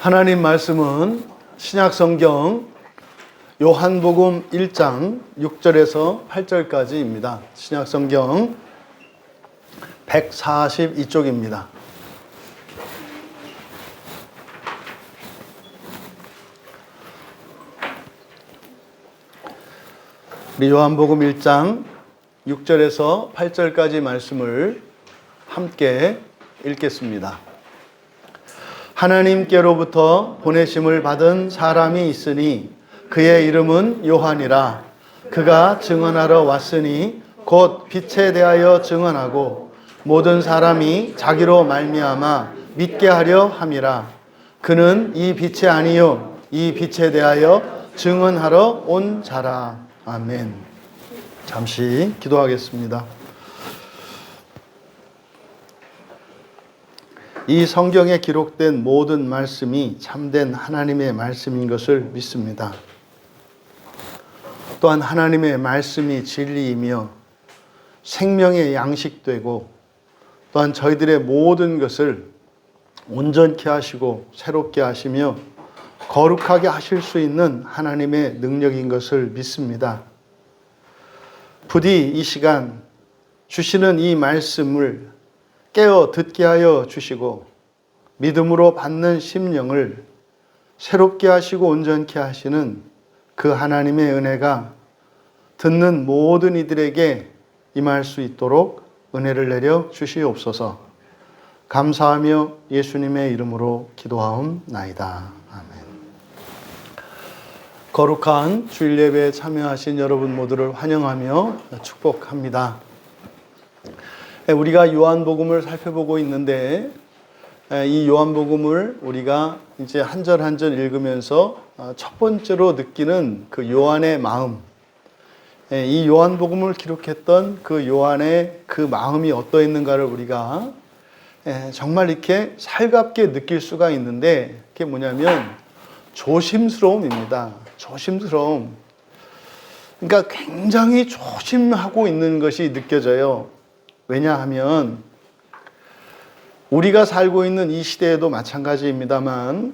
하나님 말씀은 신약성경 요한복음 1장 6절에서 8절까지입니다. 신약성경 142쪽입니다. 우리 요한복음 1장 6절에서 8절까지 말씀을 함께 읽겠습니다. 하나님께로부터 보내심을 받은 사람이 있으니 그의 이름은 요한이라. 그가 증언하러 왔으니 곧 빛에 대하여 증언하고 모든 사람이 자기로 말미암아 믿게 하려 함이라. 그는 이 빛이 아니요 이 빛에 대하여 증언하러 온 자라. 아멘. 잠시 기도하겠습니다. 이 성경에 기록된 모든 말씀이 참된 하나님의 말씀인 것을 믿습니다. 또한 하나님의 말씀이 진리이며 생명의 양식되고 또한 저희들의 모든 것을 온전케 하시고 새롭게 하시며 거룩하게 하실 수 있는 하나님의 능력인 것을 믿습니다. 부디 이 시간 주시는 이 말씀을 깨어 듣게 하여 주시고 믿음으로 받는 심령을 새롭게 하시고 온전케 하시는 그 하나님의 은혜가 듣는 모든 이들에게 임할 수 있도록 은혜를 내려 주시옵소서. 감사하며 예수님의 이름으로 기도하옵나이다. 아멘. 거룩한 주일 예배에 참여하신 여러분 모두를 환영하며 축복합니다. 우리가 요한복음을 살펴보고 있는데 이 요한복음을 우리가 이제 한 절 한 절 읽으면서 첫 번째로 느끼는 그 요한의 마음, 이 요한복음을 기록했던 그 요한의 그 마음이 어떠했는가를 우리가 정말 이렇게 살갑게 느낄 수가 있는데 그게 뭐냐면 조심스러움입니다. 조심스러움. 그러니까 굉장히 조심하고 있는 것이 느껴져요. 왜냐하면 우리가 살고 있는 이 시대에도 마찬가지입니다만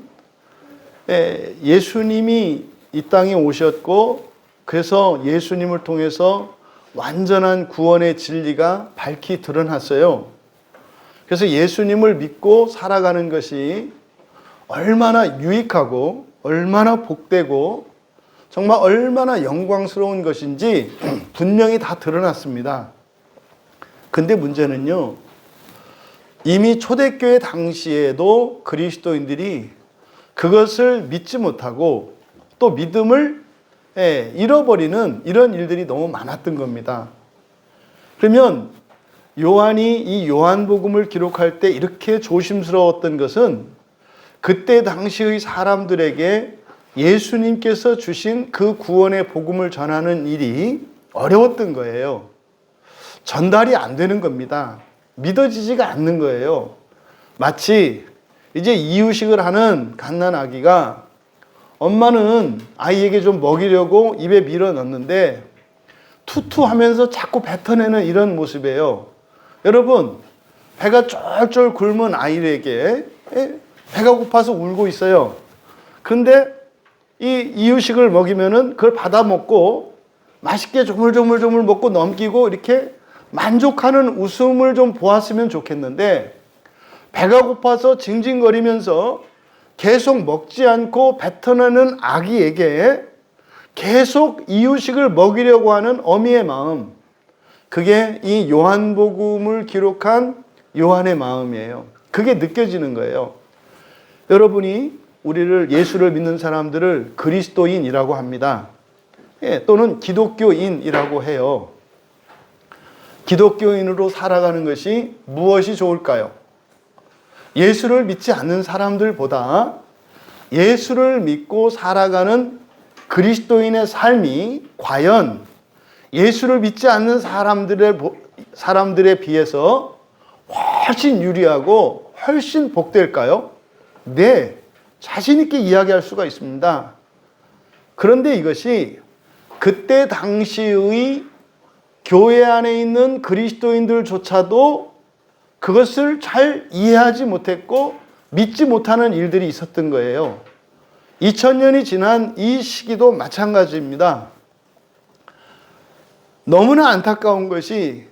예수님이 이 땅에 오셨고 그래서 예수님을 통해서 완전한 구원의 진리가 밝히 드러났어요. 그래서 예수님을 믿고 살아가는 것이 얼마나 유익하고 얼마나 복되고 정말 얼마나 영광스러운 것인지 분명히 다 드러났습니다. 근데 문제는요, 이미 초대교회 당시에도 그리스도인들이 그것을 믿지 못하고 또 믿음을 잃어버리는 이런 일들이 너무 많았던 겁니다. 그러면 요한이 이 요한복음을 기록할 때 이렇게 조심스러웠던 것은 그때 당시의 사람들에게 예수님께서 주신 그 구원의 복음을 전하는 일이 어려웠던 거예요. 전달이 안 되는 겁니다. 믿어지지가 않는 거예요. 마치 이제 이유식을 하는 갓난아기가 엄마는 아이에게 좀 먹이려고 입에 밀어 넣는데 투투하면서 자꾸 뱉어내는 이런 모습이에요. 여러분, 배가 쫄쫄 굶은 아이에게 배가 고파서 울고 있어요. 그런데 이 이유식을 먹이면은 그걸 받아 먹고 맛있게 조물조물 먹고 넘기고 이렇게 만족하는 웃음을 좀 보았으면 좋겠는데 배가 고파서 징징거리면서 계속 먹지 않고 뱉어내는 아기에게 계속 이유식을 먹이려고 하는 어미의 마음, 그게 이 요한복음을 기록한 요한의 마음이에요. 그게 느껴지는 거예요. 여러분이 우리를 예수를 믿는 사람들을 그리스도인이라고 합니다. 또는 기독교인이라고 해요. 기독교인으로 살아가는 것이 무엇이 좋을까요? 예수를 믿지 않는 사람들보다 예수를 믿고 살아가는 그리스도인의 삶이 과연 예수를 믿지 않는 사람들에 비해서 훨씬 유리하고 훨씬 복될까요? 네, 자신 있게 이야기할 수가 있습니다. 그런데 이것이 그때 당시의 교회 안에 있는 그리스도인들조차도 그것을 잘 이해하지 못했고 믿지 못하는 일들이 있었던 거예요. 2000년이 지난 이 시기도 마찬가지입니다. 너무나 안타까운 것이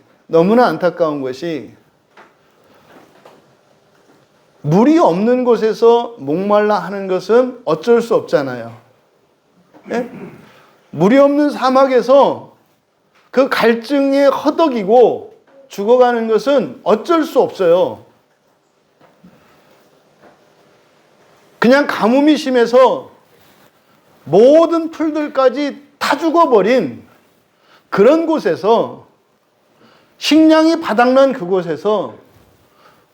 물이 없는 곳에서 목말라 하는 것은 어쩔 수 없잖아요. 예? 물이 없는 사막에서 그 갈증에 허덕이고 죽어가는 것은 어쩔 수 없어요. 그냥 가뭄이 심해서 모든 풀들까지 다 죽어버린 그런 곳에서, 식량이 바닥난 그곳에서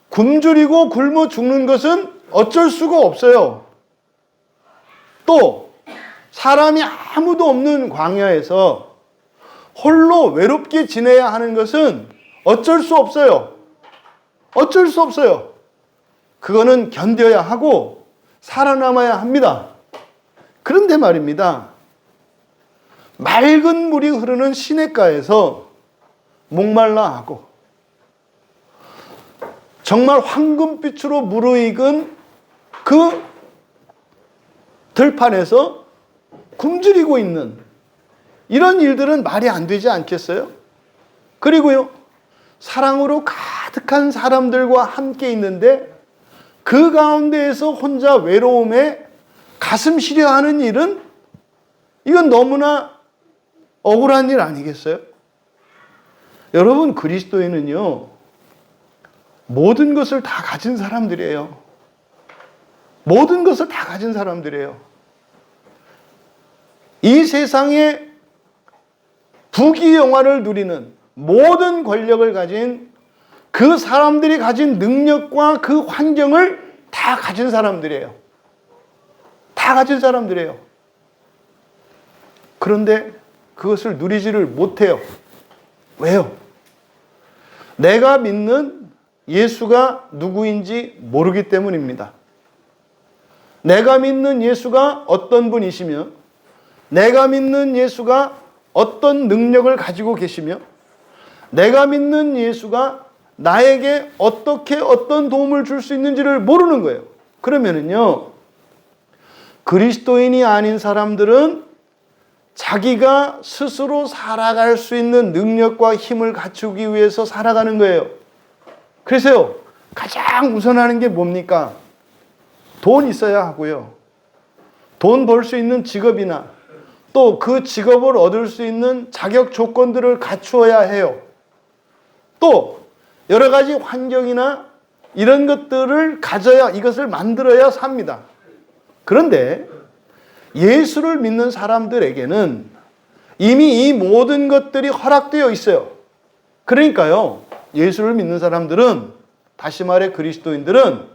굶주리고 굶어 죽는 것은 어쩔 수가 없어요. 또 사람이 아무도 없는 광야에서 홀로 외롭게 지내야 하는 것은 어쩔 수 없어요. 어쩔 수 없어요. 그거는 견뎌야 하고 살아남아야 합니다. 그런데 말입니다. 맑은 물이 흐르는 시냇가에서 목말라 하고 정말 황금빛으로 무르익은 그 들판에서 굶주리고 있는 이런 일들은 말이 안 되지 않겠어요? 그리고요, 사랑으로 가득한 사람들과 함께 있는데 그 가운데에서 혼자 외로움에 가슴 시려하는 일은, 이건 너무나 억울한 일 아니겠어요? 여러분, 그리스도인은요, 모든 것을 다 가진 사람들이에요. 모든 것을 다 가진 사람들이에요. 이 세상에 부귀영화를 누리는 모든 권력을 가진 그 사람들이 가진 능력과 그 환경을 다 가진 사람들이에요. 다 가진 사람들이에요. 그런데 그것을 누리지를 못해요. 왜요? 내가 믿는 예수가 누구인지 모르기 때문입니다. 내가 믿는 예수가 어떤 분이시며, 내가 믿는 예수가 어떤 능력을 가지고 계시며, 내가 믿는 예수가 나에게 어떻게 어떤 도움을 줄 수 있는지를 모르는 거예요. 그러면은요, 그리스도인이 아닌 사람들은 자기가 스스로 살아갈 수 있는 능력과 힘을 갖추기 위해서 살아가는 거예요. 그래서요, 가장 우선하는 게 뭡니까? 돈 있어야 하고요. 돈 벌 수 있는 직업이나 또 그 직업을 얻을 수 있는 자격 조건들을 갖추어야 해요. 또 여러 가지 환경이나 이런 것들을 가져야, 이것을 만들어야 삽니다. 그런데 예수를 믿는 사람들에게는 이미 이 모든 것들이 허락되어 있어요. 그러니까요, 예수를 믿는 사람들은, 다시 말해 그리스도인들은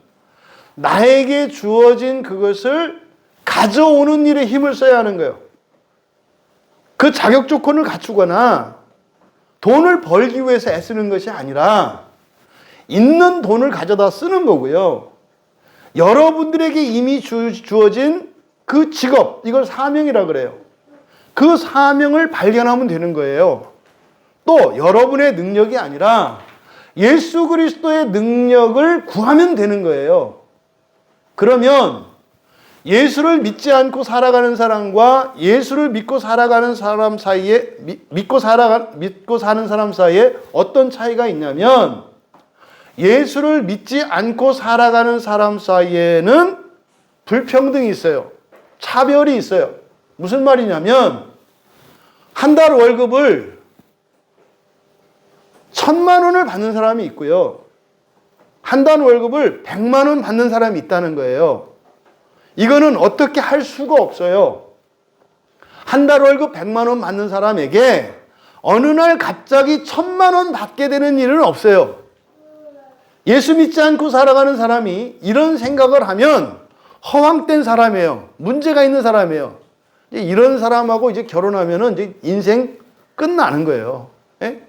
나에게 주어진 그것을 가져오는 일에 힘을 써야 하는 거예요. 그 자격 조건을 갖추거나 돈을 벌기 위해서 애쓰는 것이 아니라 있는 돈을 가져다 쓰는 거고요. 여러분들에게 이미 주어진 그 직업, 이걸 사명이라 그래요. 그 사명을 발견하면 되는 거예요. 또 여러분의 능력이 아니라 예수 그리스도의 능력을 구하면 되는 거예요. 그러면 예수를 믿지 않고 살아가는 사람과 예수를 믿고 살아가는 사람 사이에, 믿고 사는 사람 사이에 어떤 차이가 있냐면, 예수를 믿지 않고 살아가는 사람 사이에는 불평등이 있어요. 차별이 있어요. 무슨 말이냐면, 한 달 월급을 1000만 원을 받는 사람이 있고요, 한 달 월급을 100만 원 받는 사람이 있다는 거예요. 이거는 어떻게 할 수가 없어요. 한 달 월급 100만 원 받는 사람에게 어느 날 갑자기 1000만 원 받게 되는 일은 없어요. 예수 믿지 않고 살아가는 사람이 이런 생각을 하면 허황된 사람이에요. 문제가 있는 사람이에요. 이런 사람하고 이제 결혼하면은 이제 인생 끝나는 거예요. 예?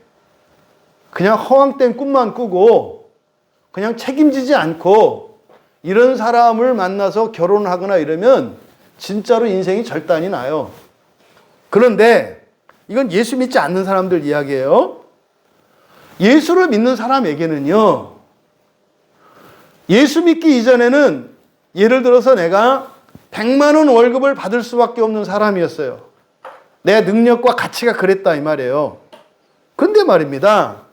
그냥 허황된 꿈만 꾸고 그냥 책임지지 않고 이런 사람을 만나서 결혼하거나 이러면 진짜로 인생이 절단이 나요. 그런데 이건 예수 믿지 않는 사람들 이야기예요. 예수를 믿는 사람에게는요, 예수 믿기 이전에는 예를 들어서 내가 100만 원 월급을 받을 수밖에 없는 사람이었어요. 내 능력과 가치가 그랬다 이 말이에요. 근데 말입니다.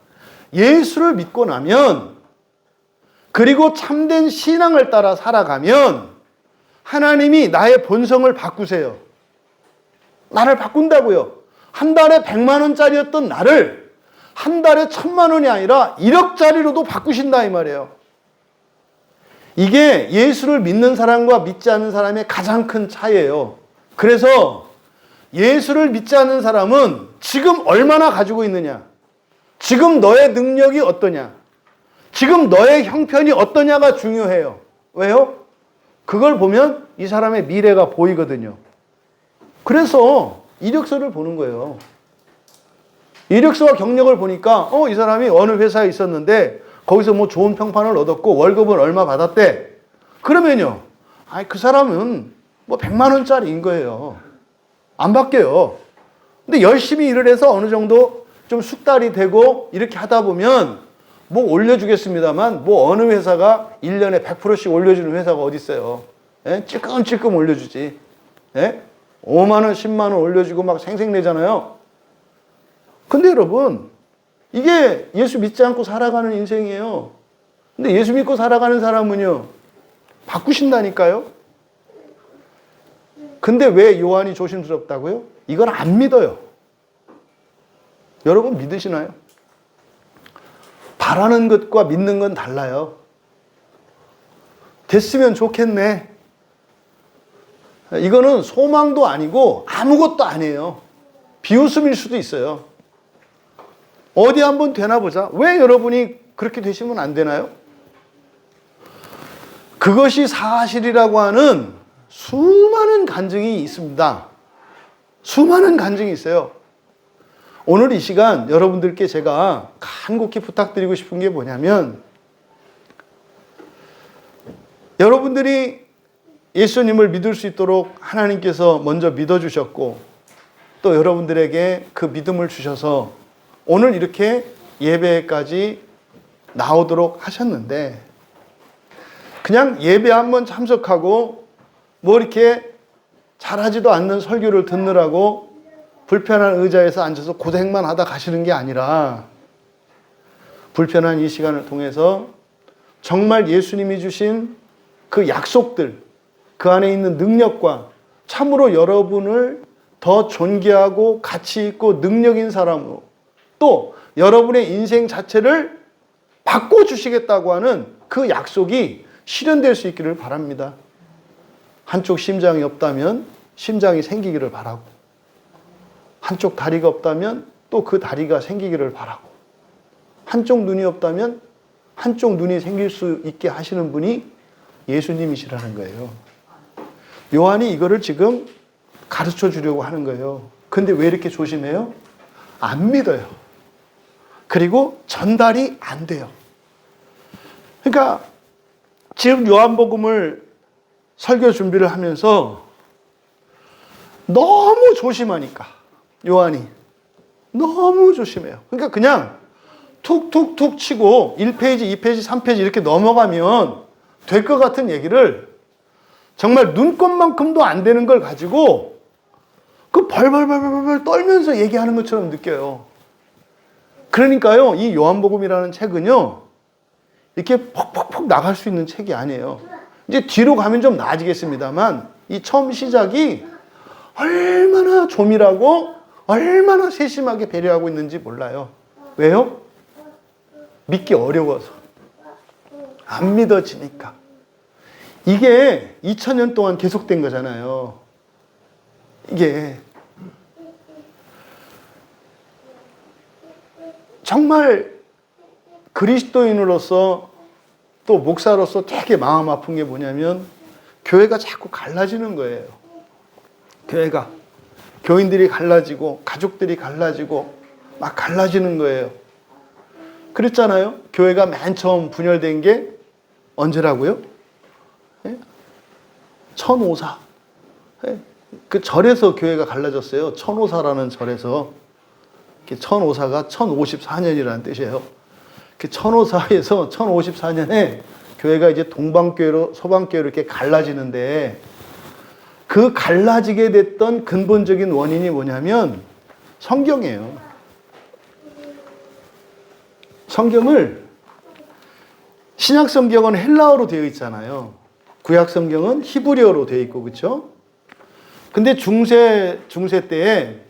예수를 믿고 나면, 그리고 참된 신앙을 따라 살아가면 하나님이 나의 본성을 바꾸세요. 나를 바꾼다고요. 한 달에 100만 원짜리였던 나를 한 달에 1000만 원이 아니라 1억짜리로도 바꾸신다 이 말이에요. 이게 예수를 믿는 사람과 믿지 않는 사람의 가장 큰 차이예요. 그래서 예수를 믿지 않는 사람은 지금 얼마나 가지고 있느냐, 지금 너의 능력이 어떠냐, 지금 너의 형편이 어떠냐가 중요해요. 왜요? 그걸 보면 이 사람의 미래가 보이거든요. 그래서 이력서를 보는 거예요. 이력서와 경력을 보니까 이 사람이 어느 회사에 있었는데 거기서 뭐 좋은 평판을 얻었고 월급은 얼마 받았대. 그러면요, 그 사람은 뭐 100만 원짜리인 거예요. 안 바뀌어요. 근데 열심히 일을 해서 어느 정도 좀 숙달이 되고 이렇게 하다 보면 뭐 올려주겠습니다만, 뭐 어느 회사가 1년에 100%씩 올려주는 회사가 어디 있어요. 예? 찔끔찔끔 올려주지. 예? 5만 원, 10만 원 올려주고 막 생색내잖아요. 근데 여러분, 이게 예수 믿지 않고 살아가는 인생이에요. 근데 예수 믿고 살아가는 사람은요, 바꾸신다니까요. 근데 왜 요한이 조심스럽다고요? 이걸 안 믿어요. 여러분 믿으시나요? 바라는 것과 믿는 건 달라요. 됐으면 좋겠네. 이거는 소망도 아니고 아무것도 아니에요. 비웃음일 수도 있어요. 어디 한번 되나 보자. 왜 여러분이 그렇게 되시면 안 되나요? 그것이 사실이라고 하는 수많은 간증이 있습니다. 수많은 간증이 있어요. 오늘 이 시간 여러분들께 제가 간곡히 부탁드리고 싶은 게 뭐냐면, 여러분들이 예수님을 믿을 수 있도록 하나님께서 먼저 믿어주셨고, 또 여러분들에게 그 믿음을 주셔서 오늘 이렇게 예배까지 나오도록 하셨는데, 그냥 예배 한번 참석하고 뭐 이렇게 잘하지도 않는 설교를 듣느라고 불편한 의자에서 앉아서 고생만 하다 가시는 게 아니라, 불편한 이 시간을 통해서 정말 예수님이 주신 그 약속들, 그 안에 있는 능력과 참으로 여러분을 더 존귀하고 가치 있고 능력 있는 사람으로, 또 여러분의 인생 자체를 바꿔주시겠다고 하는 그 약속이 실현될 수 있기를 바랍니다. 한쪽 심장이 없다면 심장이 생기기를 바라고, 한쪽 다리가 없다면 또 그 다리가 생기기를 바라고, 한쪽 눈이 없다면 한쪽 눈이 생길 수 있게 하시는 분이 예수님이시라는 거예요. 요한이 이거를 지금 가르쳐 주려고 하는 거예요. 근데 왜 이렇게 조심해요? 안 믿어요. 그리고 전달이 안 돼요. 그러니까 지금 요한복음을 설교 준비를 하면서 너무 조심하니까, 요한이 너무 조심해요. 그러니까 그냥 툭툭툭 치고 1페이지, 2페이지, 3페이지 이렇게 넘어가면 될 것 같은 얘기를 정말 눈곱만큼도 안 되는 걸 가지고 그 벌벌벌벌 떨면서 얘기하는 것처럼 느껴요. 그러니까요, 이 요한복음이라는 책은요, 이렇게 퍽퍽퍽 나갈 수 있는 책이 아니에요. 이제 뒤로 가면 좀 나아지겠습니다만, 이 처음 시작이 얼마나 조밀하고 얼마나 세심하게 배려하고 있는지 몰라요. 왜요? 믿기 어려워서. 안 믿어지니까. 이게 2000년 동안 계속된 거잖아요. 이게 정말 그리스도인으로서 또 목사로서 되게 마음 아픈 게 뭐냐면, 교회가 자꾸 갈라지는 거예요. 교회가, 교인들이 갈라지고 가족들이 갈라지고 막 갈라지는 거예요. 그랬잖아요. 교회가 맨 처음 분열된 게 언제라고요? 1054. 그 절에서 교회가 갈라졌어요. 천오사라는 절에서. 천오사가 1054년이라는 뜻이에요. 그 천오사에서 1054년에 교회가 이제 동방교회로 서방교회로 이렇게 갈라지는데 그 갈라지게 됐던 근본적인 원인이 뭐냐면 성경이에요. 성경을 신약 성경은 헬라어로 되어 있잖아요. 구약 성경은 히브리어로 되어 있고 그렇죠? 근데 중세 때에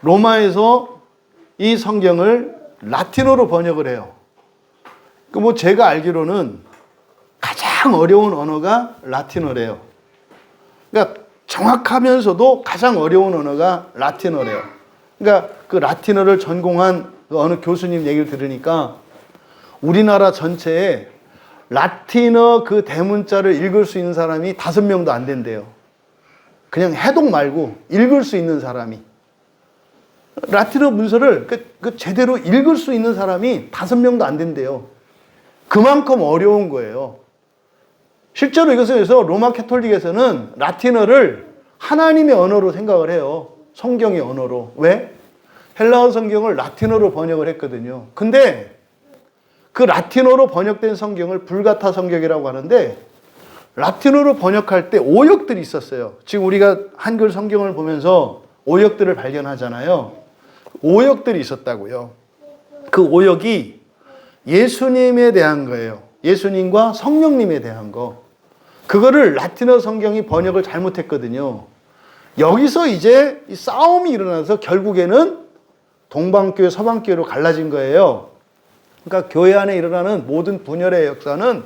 로마에서 이 성경을 라틴어로 번역을 해요. 뭐 제가 알기로는 가장 어려운 언어가 라틴어래요. 그러니까 정확하면서도 가장 어려운 언어가 라틴어래요. 그러니까 그 라틴어를 전공한 그 어느 교수님 얘기를 들으니까 우리나라 전체에 라틴어 그 대문자를 읽을 수 있는 사람이 5명도 안 된대요. 그냥 해독 말고 읽을 수 있는 사람이. 라틴어 문서를 그 제대로 읽을 수 있는 사람이 5명도 안 된대요. 그만큼 어려운 거예요. 실제로 이것을 해서 로마 캐톨릭에서는 라틴어를 하나님의 언어로 생각을 해요. 성경의 언어로. 왜? 헬라어 성경을 라틴어로 번역을 했거든요. 근데 그 라틴어로 번역된 성경을 불가타 성경이라고 하는데 라틴어로 번역할 때 오역들이 있었어요. 지금 우리가 한글 성경을 보면서 오역들을 발견하잖아요. 오역들이 있었다고요. 그 오역이 예수님에 대한 거예요. 예수님과 성령님에 대한 거. 그거를 라틴어 성경이 번역을 잘못했거든요. 여기서 이제 싸움이 일어나서 결국에는 동방교회, 서방교회로 갈라진 거예요. 그러니까 교회 안에 일어나는 모든 분열의 역사는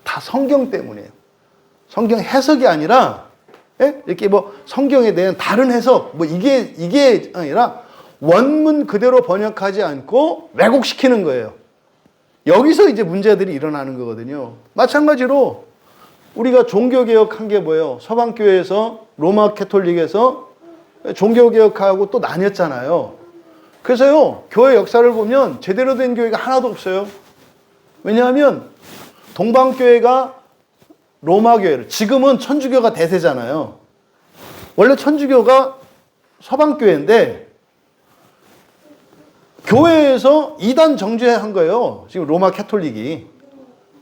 다 성경 때문이에요. 성경 해석이 아니라 이렇게 뭐 성경에 대한 다른 해석 뭐 이게 아니라 원문 그대로 번역하지 않고 왜곡시키는 거예요. 여기서 이제 문제들이 일어나는 거거든요. 마찬가지로 우리가 종교개혁한 게 뭐예요? 서방교회에서 로마 캐톨릭에서 종교개혁하고 또 나뉘었잖아요. 그래서요, 교회 역사를 보면 제대로 된 교회가 하나도 없어요. 왜냐하면 동방교회가 로마교회를, 지금은 천주교가 대세잖아요. 원래 천주교가 서방교회인데 교회에서 이단 정죄한 거예요. 지금 로마 캐톨릭이.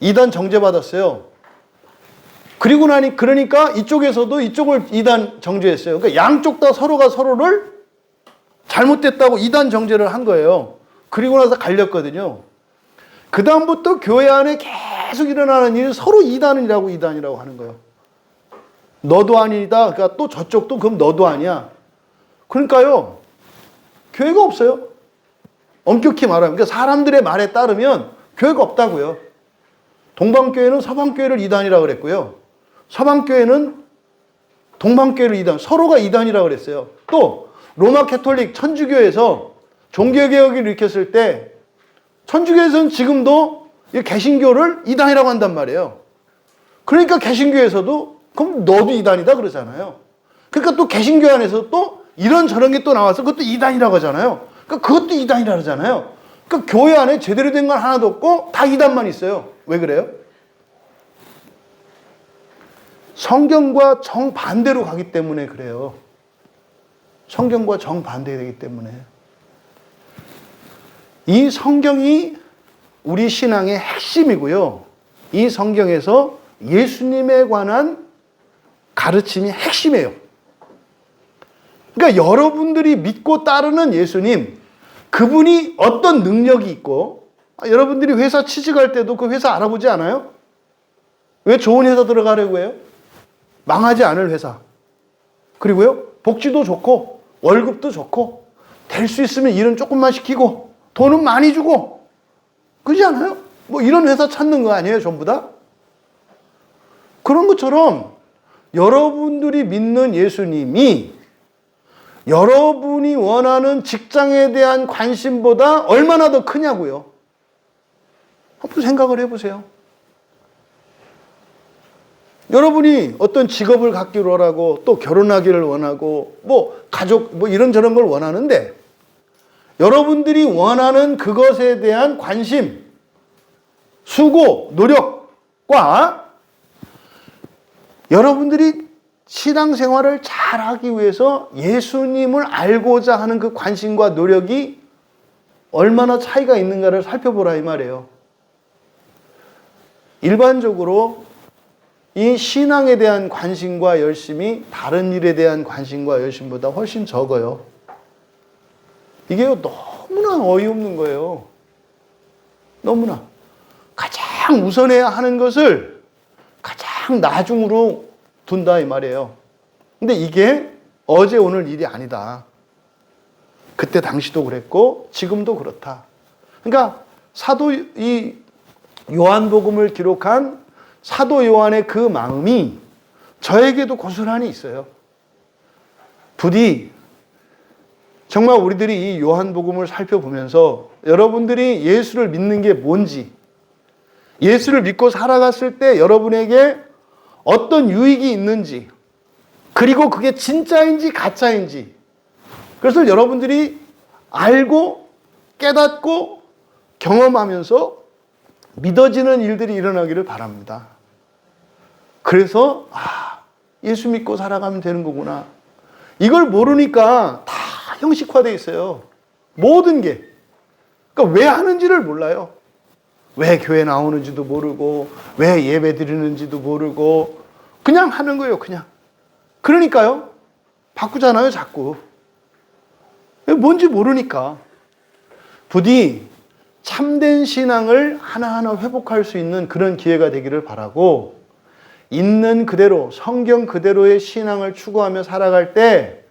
이단 정죄받았어요. 그리고 그러니까 이쪽에서도 이쪽을 이단 정죄했어요. 그러니까 양쪽 다 서로가 서로를 잘못됐다고 이단 정죄를 한 거예요. 그리고 나서 갈렸거든요. 그 다음부터 교회 안에 계속 일어나는 일을 서로 이단이라고 하는 거예요. 너도 아니다. 그러니까 또 저쪽도 그럼 너도 아니야. 그러니까요. 교회가 없어요. 엄격히 말하면. 그러니까 사람들의 말에 따르면 교회가 없다고요. 동방교회는 서방교회를 이단이라고 그랬고요. 서방교회는 동방교회를 이단, 서로가 이단이라고 그랬어요. 또 로마 캐톨릭 천주교에서 종교개혁을 일으켰을 때 천주교에서는 지금도 개신교를 이단이라고 한단 말이에요. 그러니까 개신교에서도 그럼 너도 이단이다 그러잖아요. 그러니까 또 개신교 안에서 또 이런 저런 게 또 나와서 그것도 이단이라고 하잖아요. 그러니까 그것도 이단이라고 하잖아요. 그러니까 교회 안에 제대로 된 건 하나도 없고 다 이단만 있어요. 왜 그래요? 성경과 정반대로 가기 때문에 그래요. 성경과 정반대되기 때문에. 이 성경이 우리 신앙의 핵심이고요. 이 성경에서 예수님에 관한 가르침이 핵심이에요. 그러니까 여러분들이 믿고 따르는 예수님, 그분이 어떤 능력이 있고, 여러분들이 회사 취직할 때도 그 회사 알아보지 않아요? 왜 좋은 회사 들어가려고 해요? 망하지 않을 회사. 그리고요, 복지도 좋고, 월급도 좋고, 될 수 있으면 일은 조금만 시키고, 돈은 많이 주고, 그러지 않아요? 뭐 이런 회사 찾는 거 아니에요, 전부 다? 그런 것처럼 여러분들이 믿는 예수님이 여러분이 원하는 직장에 대한 관심보다 얼마나 더 크냐고요. 한번 생각을 해보세요. 여러분이 어떤 직업을 갖기를 원하고 또 결혼하기를 원하고 뭐 가족 뭐 이런저런 걸 원하는데 여러분들이 원하는 그것에 대한 관심, 수고, 노력과 여러분들이 신앙생활을 잘하기 위해서 예수님을 알고자 하는 그 관심과 노력이 얼마나 차이가 있는가를 살펴보라 이 말이에요. 일반적으로 이 신앙에 대한 관심과 열심이 다른 일에 대한 관심과 열심보다 훨씬 적어요. 이게 너무나 어이없는 거예요. 너무나. 가장 우선해야 하는 것을 가장 나중으로 둔다 이 말이에요. 근데 이게 어제 오늘 일이 아니다. 그때 당시도 그랬고 지금도 그렇다. 그러니까 이 요한복음을 기록한 사도 요한의 그 마음이 저에게도 고스란히 있어요. 부디 정말 우리들이 이 요한복음을 살펴보면서 여러분들이 예수를 믿는 게 뭔지, 예수를 믿고 살아갔을 때 여러분에게 어떤 유익이 있는지, 그리고 그게 진짜인지 가짜인지, 그것을 여러분들이 알고 깨닫고 경험하면서 믿어지는 일들이 일어나기를 바랍니다. 그래서 예수 믿고 살아가면 되는 거구나. 이걸 모르니까 다 형식화되어 있어요. 모든 게. 그러니까 왜 하는지를 몰라요. 왜 교회 나오는지도 모르고 왜 예배 드리는지도 모르고 그냥 하는 거예요. 그냥. 그러니까요. 바꾸잖아요. 자꾸. 뭔지 모르니까. 부디 참된 신앙을 하나하나 회복할 수 있는 그런 기회가 되기를 바라고, 있는 그대로 성경 그대로의 신앙을 추구하며 살아갈 때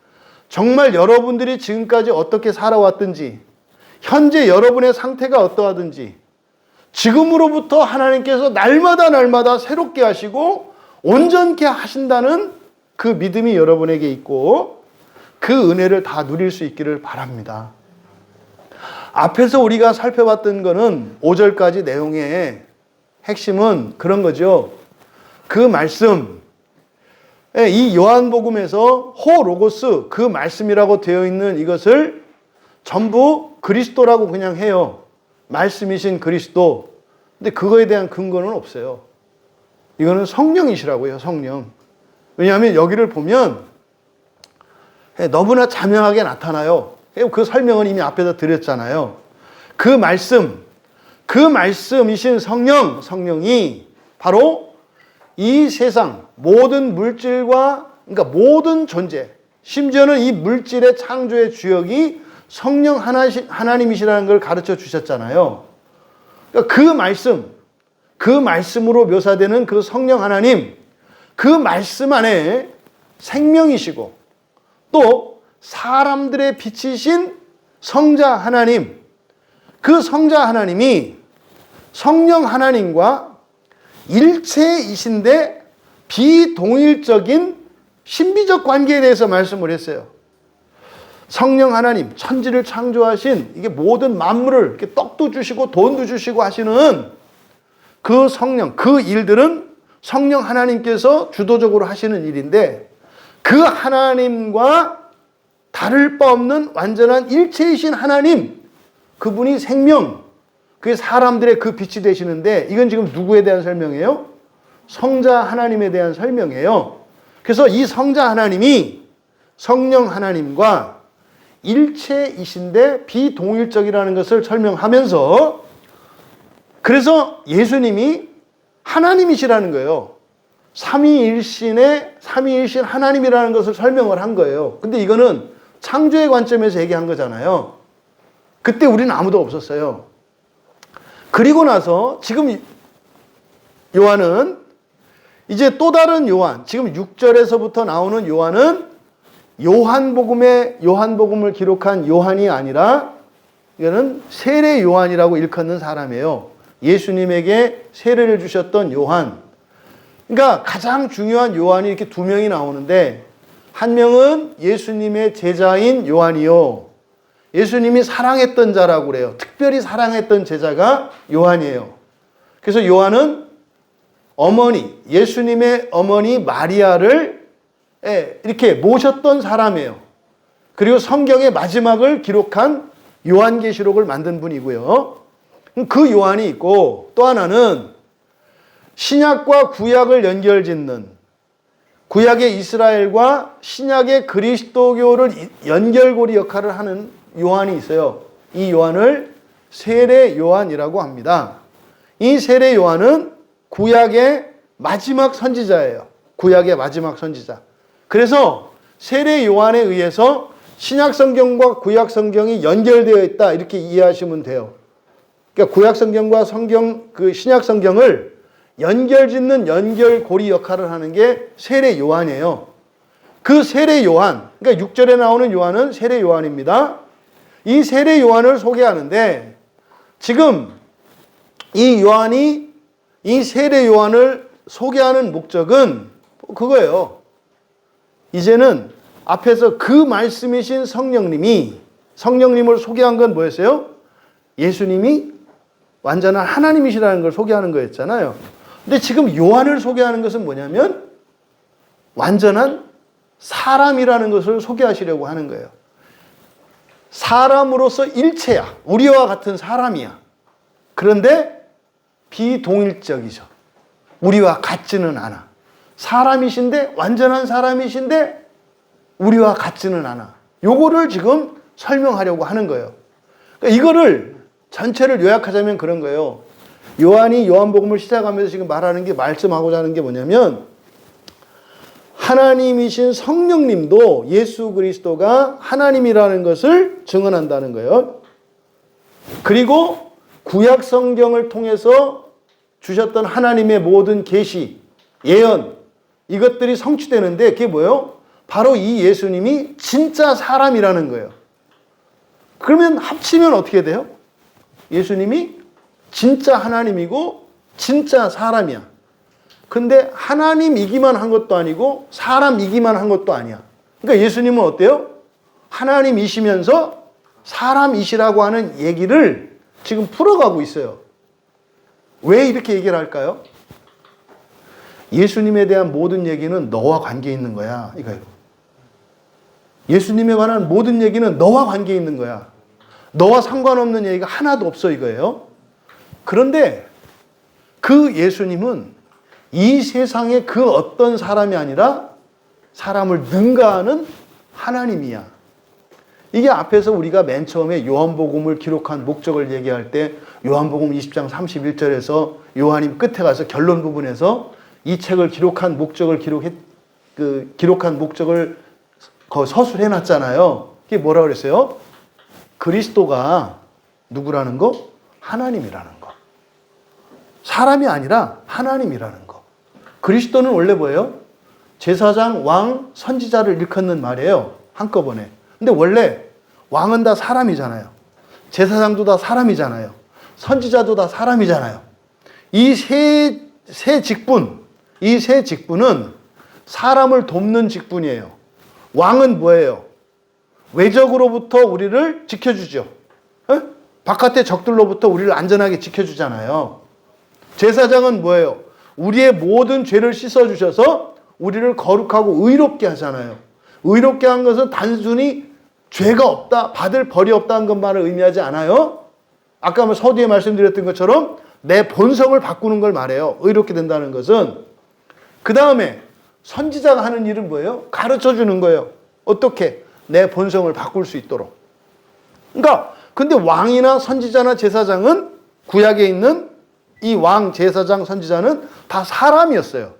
정말 여러분들이 지금까지 어떻게 살아왔든지, 현재 여러분의 상태가 어떠하든지 지금으로부터 하나님께서 날마다 새롭게 하시고 온전케 하신다는 그 믿음이 여러분에게 있고 그 은혜를 다 누릴 수 있기를 바랍니다. 앞에서 우리가 살펴봤던 거는 5절까지 내용의 핵심은 그런 거죠. 그 말씀, 이 요한복음에서 호로고스, 그 말씀이라고 되어 있는 이것을 전부 그리스도라고 그냥 해요. 말씀이신 그리스도. 근데 그거에 대한 근거는 없어요. 이거는 성령이시라고요. 성령. 왜냐하면 여기를 보면 너무나 자명하게 나타나요. 그 설명은 이미 앞에서 드렸잖아요. 그 말씀이신 성령이 바로 이 세상 모든 물질과, 그러니까 모든 존재, 심지어는 이 물질의 창조의 주역이 성령 하나님이시라는 걸 가르쳐 주셨잖아요. 그러니까 그 말씀으로 묘사되는 그 성령 하나님, 그 말씀 안에 생명이시고 또 사람들의 빛이신 성자 하나님, 그 성자 하나님이 성령 하나님과 일체이신데 비동일적인 신비적 관계에 대해서 말씀을 했어요. 성령 하나님, 천지를 창조하신, 이게 모든 만물을 이렇게 떡도 주시고 돈도 주시고 하시는 그 성령, 그 일들은 성령 하나님께서 주도적으로 하시는 일인데, 그 하나님과 다를 바 없는 완전한 일체이신 하나님, 그분이 생명, 그게 사람들의 그 빛이 되시는데, 이건 지금 누구에 대한 설명이에요? 성자 하나님에 대한 설명이에요. 그래서 이 성자 하나님이 성령 하나님과 일체이신데 비동일적이라는 것을 설명하면서, 그래서 예수님이 하나님이시라는 거예요. 삼위일신 하나님이라는 것을 설명을 한 거예요. 근데 이거는 창조의 관점에서 얘기한 거잖아요. 그때 우리는 아무도 없었어요. 그리고 나서 지금 요한은 이제 또 다른 요한, 지금 6절에서부터 나오는 요한은 요한복음을 기록한 요한이 아니라 이거는 세례 요한이라고 일컫는 사람이에요. 예수님에게 세례를 주셨던 요한. 그러니까 가장 중요한 요한이 이렇게 두 명이 나오는데, 한 명은 예수님의 제자인 요한이요. 예수님이 사랑했던 자라고 그래요. 특별히 사랑했던 제자가 요한이에요. 그래서 요한은 예수님의 어머니 마리아를 이렇게 모셨던 사람이에요. 그리고 성경의 마지막을 기록한 요한계시록을 만든 분이고요. 그 요한이 있고, 또 하나는 신약과 구약을 연결짓는, 구약의 이스라엘과 신약의 그리스도교를 연결고리 역할을 하는 요한이 있어요. 이 요한을 세례 요한이라고 합니다. 이 세례 요한은 구약의 마지막 선지자예요. 구약의 마지막 선지자. 그래서 세례 요한에 의해서 신약 성경과 구약 성경이 연결되어 있다 이렇게 이해하시면 돼요. 그러니까 구약 성경과 신약 성경을 연결짓는 연결고리 역할을 하는 게 세례 요한이에요. 그 세례 요한, 그러니까 6절에 나오는 요한은 세례 요한입니다. 이 세례 요한을 소개하는데 지금 이 요한이 이 세례 요한을 소개하는 목적은 그거예요. 이제는 앞에서 그 말씀이신 성령님을 소개한 건 뭐였어요? 예수님이 완전한 하나님이시라는 걸 소개하는 거였잖아요. 근데 지금 요한을 소개하는 것은 뭐냐면 완전한 사람이라는 것을 소개하시려고 하는 거예요. 사람으로서 일체야. 우리와 같은 사람이야. 그런데 비동일적이죠. 우리와 같지는 않아. 사람이신데, 완전한 사람이신데 우리와 같지는 않아. 요거를 지금 설명하려고 하는 거예요. 그러니까 이거를 전체를 요약하자면 그런 거예요. 요한이 요한복음을 시작하면서 지금 말씀하고자 하는 게 뭐냐면 하나님이신 성령님도 예수 그리스도가 하나님이라는 것을 증언한다는 거예요. 그리고 구약 성경을 통해서 주셨던 하나님의 모든 계시, 예언 이것들이 성취되는데 그게 뭐예요? 바로 이 예수님이 진짜 사람이라는 거예요. 그러면 합치면 어떻게 돼요? 예수님이 진짜 하나님이고 진짜 사람이야. 근데 하나님이기만 한 것도 아니고 사람이기만 한 것도 아니야. 그러니까 예수님은 어때요? 하나님이시면서 사람이시라고 하는 얘기를 지금 풀어가고 있어요. 왜 이렇게 얘기를 할까요? 예수님에 대한 모든 얘기는 너와 관계 있는 거야. 이거예요. 예수님에 관한 모든 얘기는 너와 관계 있는 거야. 너와 상관없는 얘기가 하나도 없어 이거예요. 그런데 그 예수님은 이 세상의 그 어떤 사람이 아니라 사람을 능가하는 하나님이야. 이게 앞에서 우리가 맨 처음에 요한복음을 기록한 목적을 얘기할 때 요한복음 20장 31절에서 요한이 끝에 가서 결론 부분에서 이 책을 기록한 목적을 기록한 목적을 서술해 놨잖아요. 그게 뭐라 그랬어요? 그리스도가 누구라는 거? 하나님이라는 거. 사람이 아니라 하나님이라는 거. 그리스도는 원래 뭐예요? 제사장, 왕, 선지자를 일컫는 말이에요. 한꺼번에. 근데 원래 왕은 다 사람이잖아요. 제사장도 다 사람이잖아요. 선지자도 다 사람이잖아요. 이 세 직분은 사람을 돕는 직분이에요. 왕은 뭐예요? 외적으로부터 우리를 지켜주죠. 바깥의 적들로부터 우리를 안전하게 지켜주잖아요. 제사장은 뭐예요? 우리의 모든 죄를 씻어주셔서 우리를 거룩하고 의롭게 하잖아요. 의롭게 한 것은 단순히 죄가 없다, 받을 벌이 없다는 것만을 의미하지 않아요. 아까 서두에 말씀드렸던 것처럼 내 본성을 바꾸는 걸 말해요. 의롭게 된다는 것은. 그 다음에 선지자가 하는 일은 뭐예요? 가르쳐 주는 거예요. 어떻게? 내 본성을 바꿀 수 있도록. 그러니까 근데 왕이나 선지자나 제사장은 구약에 있는 이 왕, 제사장, 선지자는 다 사람이었어요.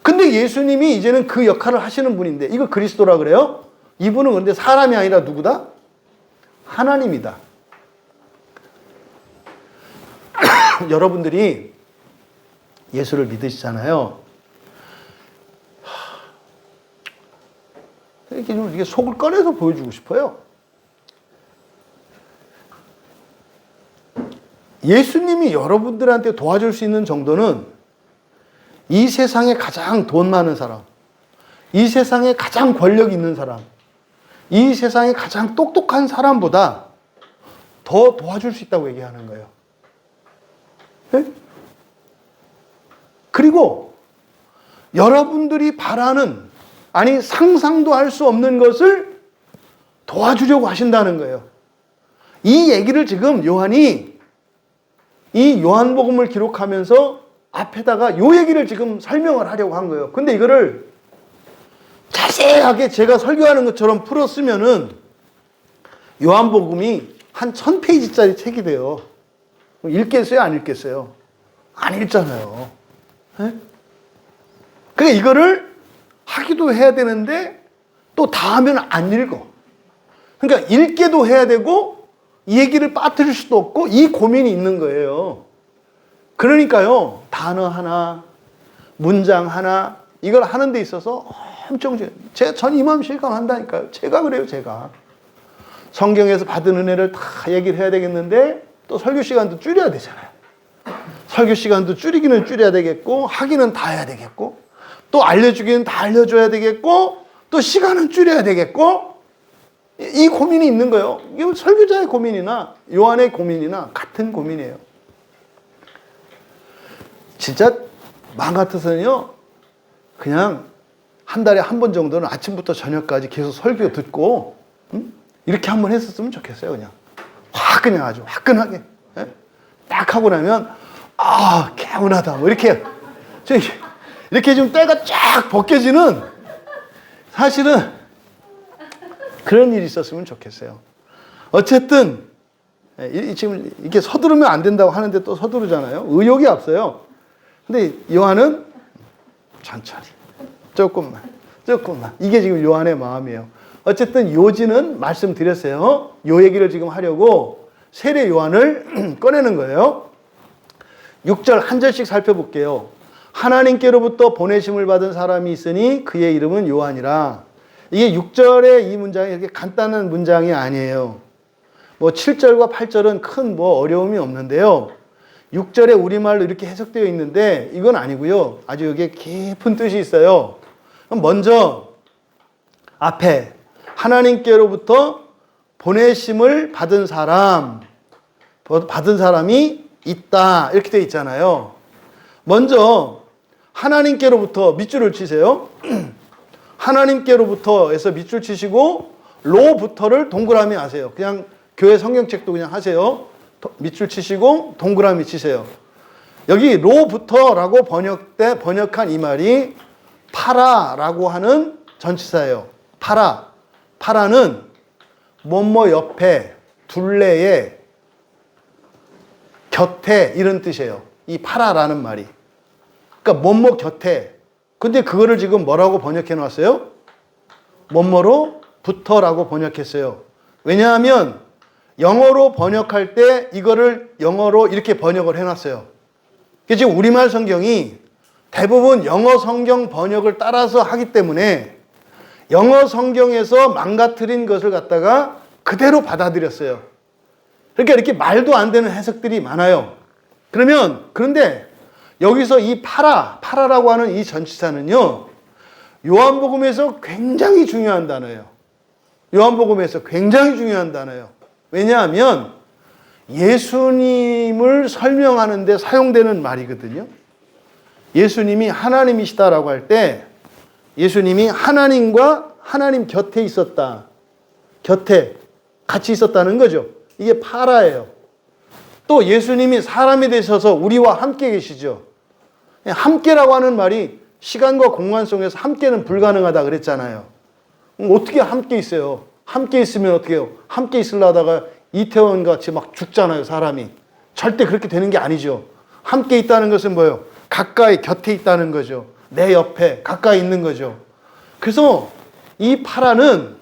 근데 예수님이 이제는 그 역할을 하시는 분인데 이거 그리스도라 그래요? 이분은 근데 사람이 아니라 누구다? 하나님이다. 여러분들이 예수를 믿으시잖아요. 이게 속을 꺼내서 보여주고 싶어요. 예수님이 여러분들한테 도와줄 수 있는 정도는 이 세상에 가장 돈 많은 사람, 이 세상에 가장 권력 있는 사람, 이 세상에 가장 똑똑한 사람보다 더 도와줄 수 있다고 얘기하는 거예요. 네? 그리고 여러분들이 바라는, 아니 상상도 할 수 없는 것을 도와주려고 하신다는 거예요. 이 얘기를 지금 요한이 이 요한복음을 기록하면서 앞에다가 요 얘기를 지금 설명을 하려고 한 거예요. 근데 이거를 자세하게 제가 설교하는 것처럼 풀었으면은 요한복음이 한 1000페이지짜리 책이 돼요. 읽겠어요? 안 읽겠어요? 안 읽잖아요. 예? 그러니까 이거를 하기도 해야 되는데 또 다 하면 안 읽어. 그러니까 읽게도 해야 되고 이 얘기를 빠뜨릴 수도 없고 이 고민이 있는 거예요. 그러니까요, 단어 하나, 문장 하나 이걸 하는 데 있어서 엄청 전 이맘 실감한다니까요. 제가 그래요, 제가. 성경에서 받은 은혜를 다 얘기를 해야 되겠는데 또 설교 시간도 줄여야 되잖아요. 설교 시간도 줄이기는 줄여야 되겠고 하기는 다 해야 되겠고 또 알려주기는 다 알려줘야 되겠고 또 시간은 줄여야 되겠고 이 고민이 있는 거예요. 이게 설교자의 고민이나 요한의 고민이나 같은 고민이에요. 진짜 마음 같아서는요, 그냥 한 달에 한 번 정도는 아침부터 저녁까지 계속 설교 듣고 이렇게 한번 했었으면 좋겠어요. 그냥 그냥 아주 화끈하게 딱 하고 나면 개운하다 뭐 이렇게 좀 때가 쫙 벗겨지는, 사실은 그런 일이 있었으면 좋겠어요. 어쨌든 지금 이렇게 서두르면 안 된다고 하는데 또 서두르잖아요. 의욕이 앞서요. 근데 요한은 천천히 조금만 이게 지금 요한의 마음이에요. 어쨌든 요지는 말씀드렸어요. 요 얘기를 지금 하려고 세례 요한을 꺼내는 거예요. 6절 한 절씩 살펴볼게요. 하나님께로부터 보내심을 받은 사람이 있으니 그의 이름은 요한이라. 이게 6절의 이 문장이 이렇게 간단한 문장이 아니에요. 뭐 7절과 8절은 큰 뭐 어려움이 없는데요. 6절에 우리말로 이렇게 해석되어 있는데 이건 아니고요. 아주 여기에 깊은 뜻이 있어요. 먼저 앞에 하나님께로부터 보내심을 받은 사람이 있다 이렇게 되어 있잖아요. 먼저 하나님께로부터 밑줄을 치세요. 하나님께로부터 해서 밑줄 치시고 로부터를 동그라미 하세요. 그냥 교회 성경책도 그냥 하세요. 밑줄 치시고 동그라미 치세요. 여기 로부터라고 번역한 이 말이 파라라고 하는 전치사예요. 파라는 뭐뭐 옆에, 둘레에, 곁에 이런 뜻이에요. 이 파라라는 말이. 그러니까 뭐뭐 곁에. 근데 그거를 지금 뭐라고 번역해 놨어요? 뭐뭐로 부터라고 번역했어요. 왜냐하면 영어로 번역할 때 이거를 영어로 이렇게 번역을 해놨어요. 지금 우리말 성경이 대부분 영어 성경 번역을 따라서 하기 때문에 영어 성경에서 망가뜨린 것을 갖다가 그대로 받아들였어요. 그러니까 이렇게 말도 안 되는 해석들이 많아요. 그런데 여기서 이 파라라고 하는 이 전치사는요, 요한복음에서 굉장히 중요한 단어예요. 요한복음에서 굉장히 중요한 단어예요. 왜냐하면 예수님을 설명하는 데 사용되는 말이거든요. 예수님이 하나님이시다라고 할 때 예수님이 하나님과 하나님 곁에 있었다. 곁에 같이 있었다는 거죠. 이게 파라예요. 또 예수님이 사람이 되셔서 우리와 함께 계시죠. 함께라고 하는 말이 시간과 공간 속에서 함께는 불가능하다 그랬잖아요. 어떻게 함께 있어요? 함께 있으면 어떻게 해요? 함께 있으려다가 이태원 같이 막 죽잖아요, 사람이. 절대 그렇게 되는 게 아니죠. 함께 있다는 것은 뭐예요? 가까이 곁에 있다는 거죠. 내 옆에 가까이 있는 거죠. 그래서 이 파라는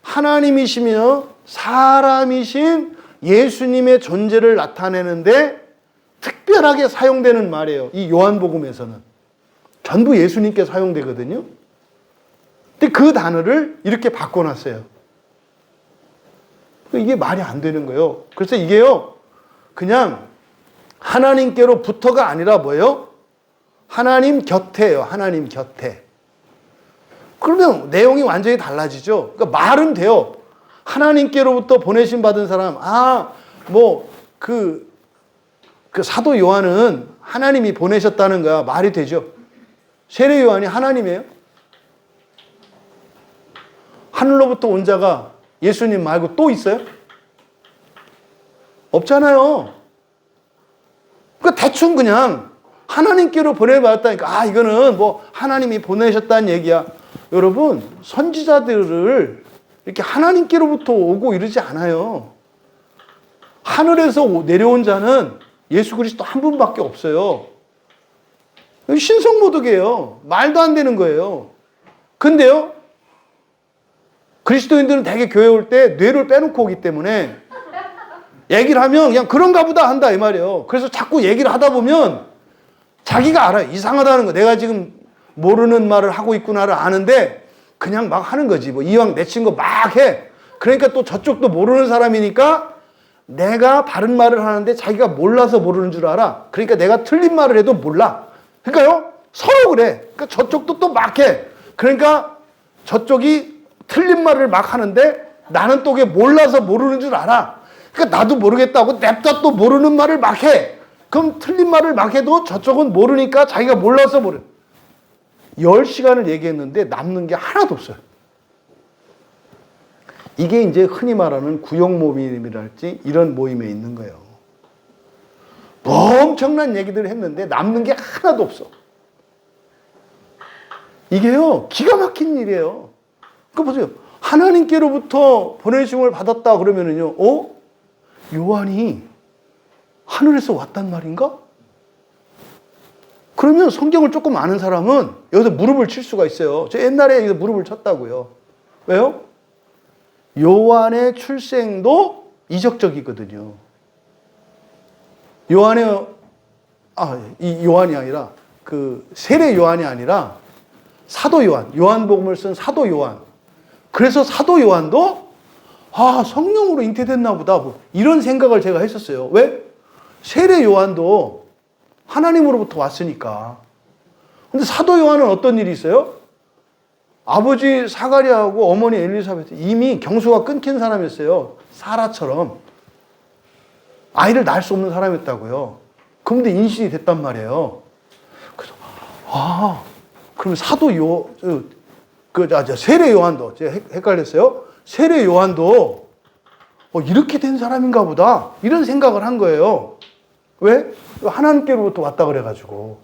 하나님이시며 사람이신 예수님의 존재를 나타내는데 특별하게 사용되는 말이에요. 이 요한복음에서는. 전부 예수님께 사용되거든요. 근데 그 단어를 이렇게 바꿔놨어요. 이게 말이 안 되는 거예요. 그래서 이게요, 그냥 하나님께로부터가 아니라 뭐예요? 하나님 곁에요. 하나님 곁에. 그러면 내용이 완전히 달라지죠. 그러니까 말은 돼요. 하나님께로부터 보내심 받은 사람, 그 사도 요한은 하나님이 보내셨다는 거야. 말이 되죠. 세례 요한이 하나님이에요? 하늘로부터 온 자가 예수님 말고 또 있어요? 없잖아요. 그러니까 대충 그냥 하나님께로 보내받았다니까, 이거는 뭐 하나님이 보내셨다는 얘기야. 여러분, 선지자들을 이렇게 하나님께로부터 오고 이러지 않아요. 하늘에서 내려온 자는 예수 그리스도 한 분밖에 없어요. 신성모독이에요. 말도 안 되는 거예요. 근데요, 그리스도인들은 대개 교회 올 때 뇌를 빼놓고 오기 때문에 얘기를 하면 그냥 그런가 보다 한다 이 말이에요. 그래서 자꾸 얘기를 하다 보면 자기가 알아요. 이상하다는 거. 내가 지금 모르는 말을 하고 있구나를 아는데 그냥 막 하는 거지. 뭐 이왕 내친 거 막 해. 그러니까 또 저쪽도 모르는 사람이니까 내가 바른 말을 하는데 자기가 몰라서 모르는 줄 알아. 그러니까 내가 틀린 말을 해도 몰라. 그러니까요, 서로 그래. 그러니까 저쪽도 또 막 해. 그러니까 저쪽이 틀린 말을 막 하는데 나는 또 그게 몰라서 모르는 줄 알아. 그러니까 나도 모르겠다고 냅다 또 모르는 말을 막 해. 그럼 틀린 말을 막 해도 저쪽은 모르니까 자기가 몰라서 모르. 10시간을 얘기했는데 남는 게 하나도 없어요. 이게 이제 흔히 말하는 구역 모임이랄지 이런 모임에 있는 거예요. 엄청난 얘기들을 했는데 남는 게 하나도 없어. 이게요, 기가 막힌 일이에요. 그 보세요. 하나님께로부터 보내심을 받았다 그러면은요, 요한이 하늘에서 왔단 말인가? 그러면 성경을 조금 아는 사람은 여기서 무릎을 칠 수가 있어요. 저 옛날에 여기서 무릎을 쳤다고요. 왜요? 요한의 출생도 이적적이거든요. 이 요한이 아니라 그 세례 요한이 아니라 사도 요한, 요한복음을 쓴 사도 요한. 그래서 사도 요한도 성령으로 잉태됐나 보다 뭐 이런 생각을 제가 했었어요. 왜? 세례 요한도 하나님으로부터 왔으니까. 근데 사도 요한은 어떤 일이 있어요? 아버지 사가랴하고 어머니 엘리사벳 이미 경수가 끊긴 사람이었어요. 사라처럼. 아이를 낳을 수 없는 사람이었다고요. 그런데 인신이 됐단 말이에요. 그래서 그러면 세례 요한도 제가 헷갈렸어요. 세례 요한도 이렇게 된 사람인가 보다 이런 생각을 한 거예요. 왜? 하나님께로부터 왔다 그래가지고.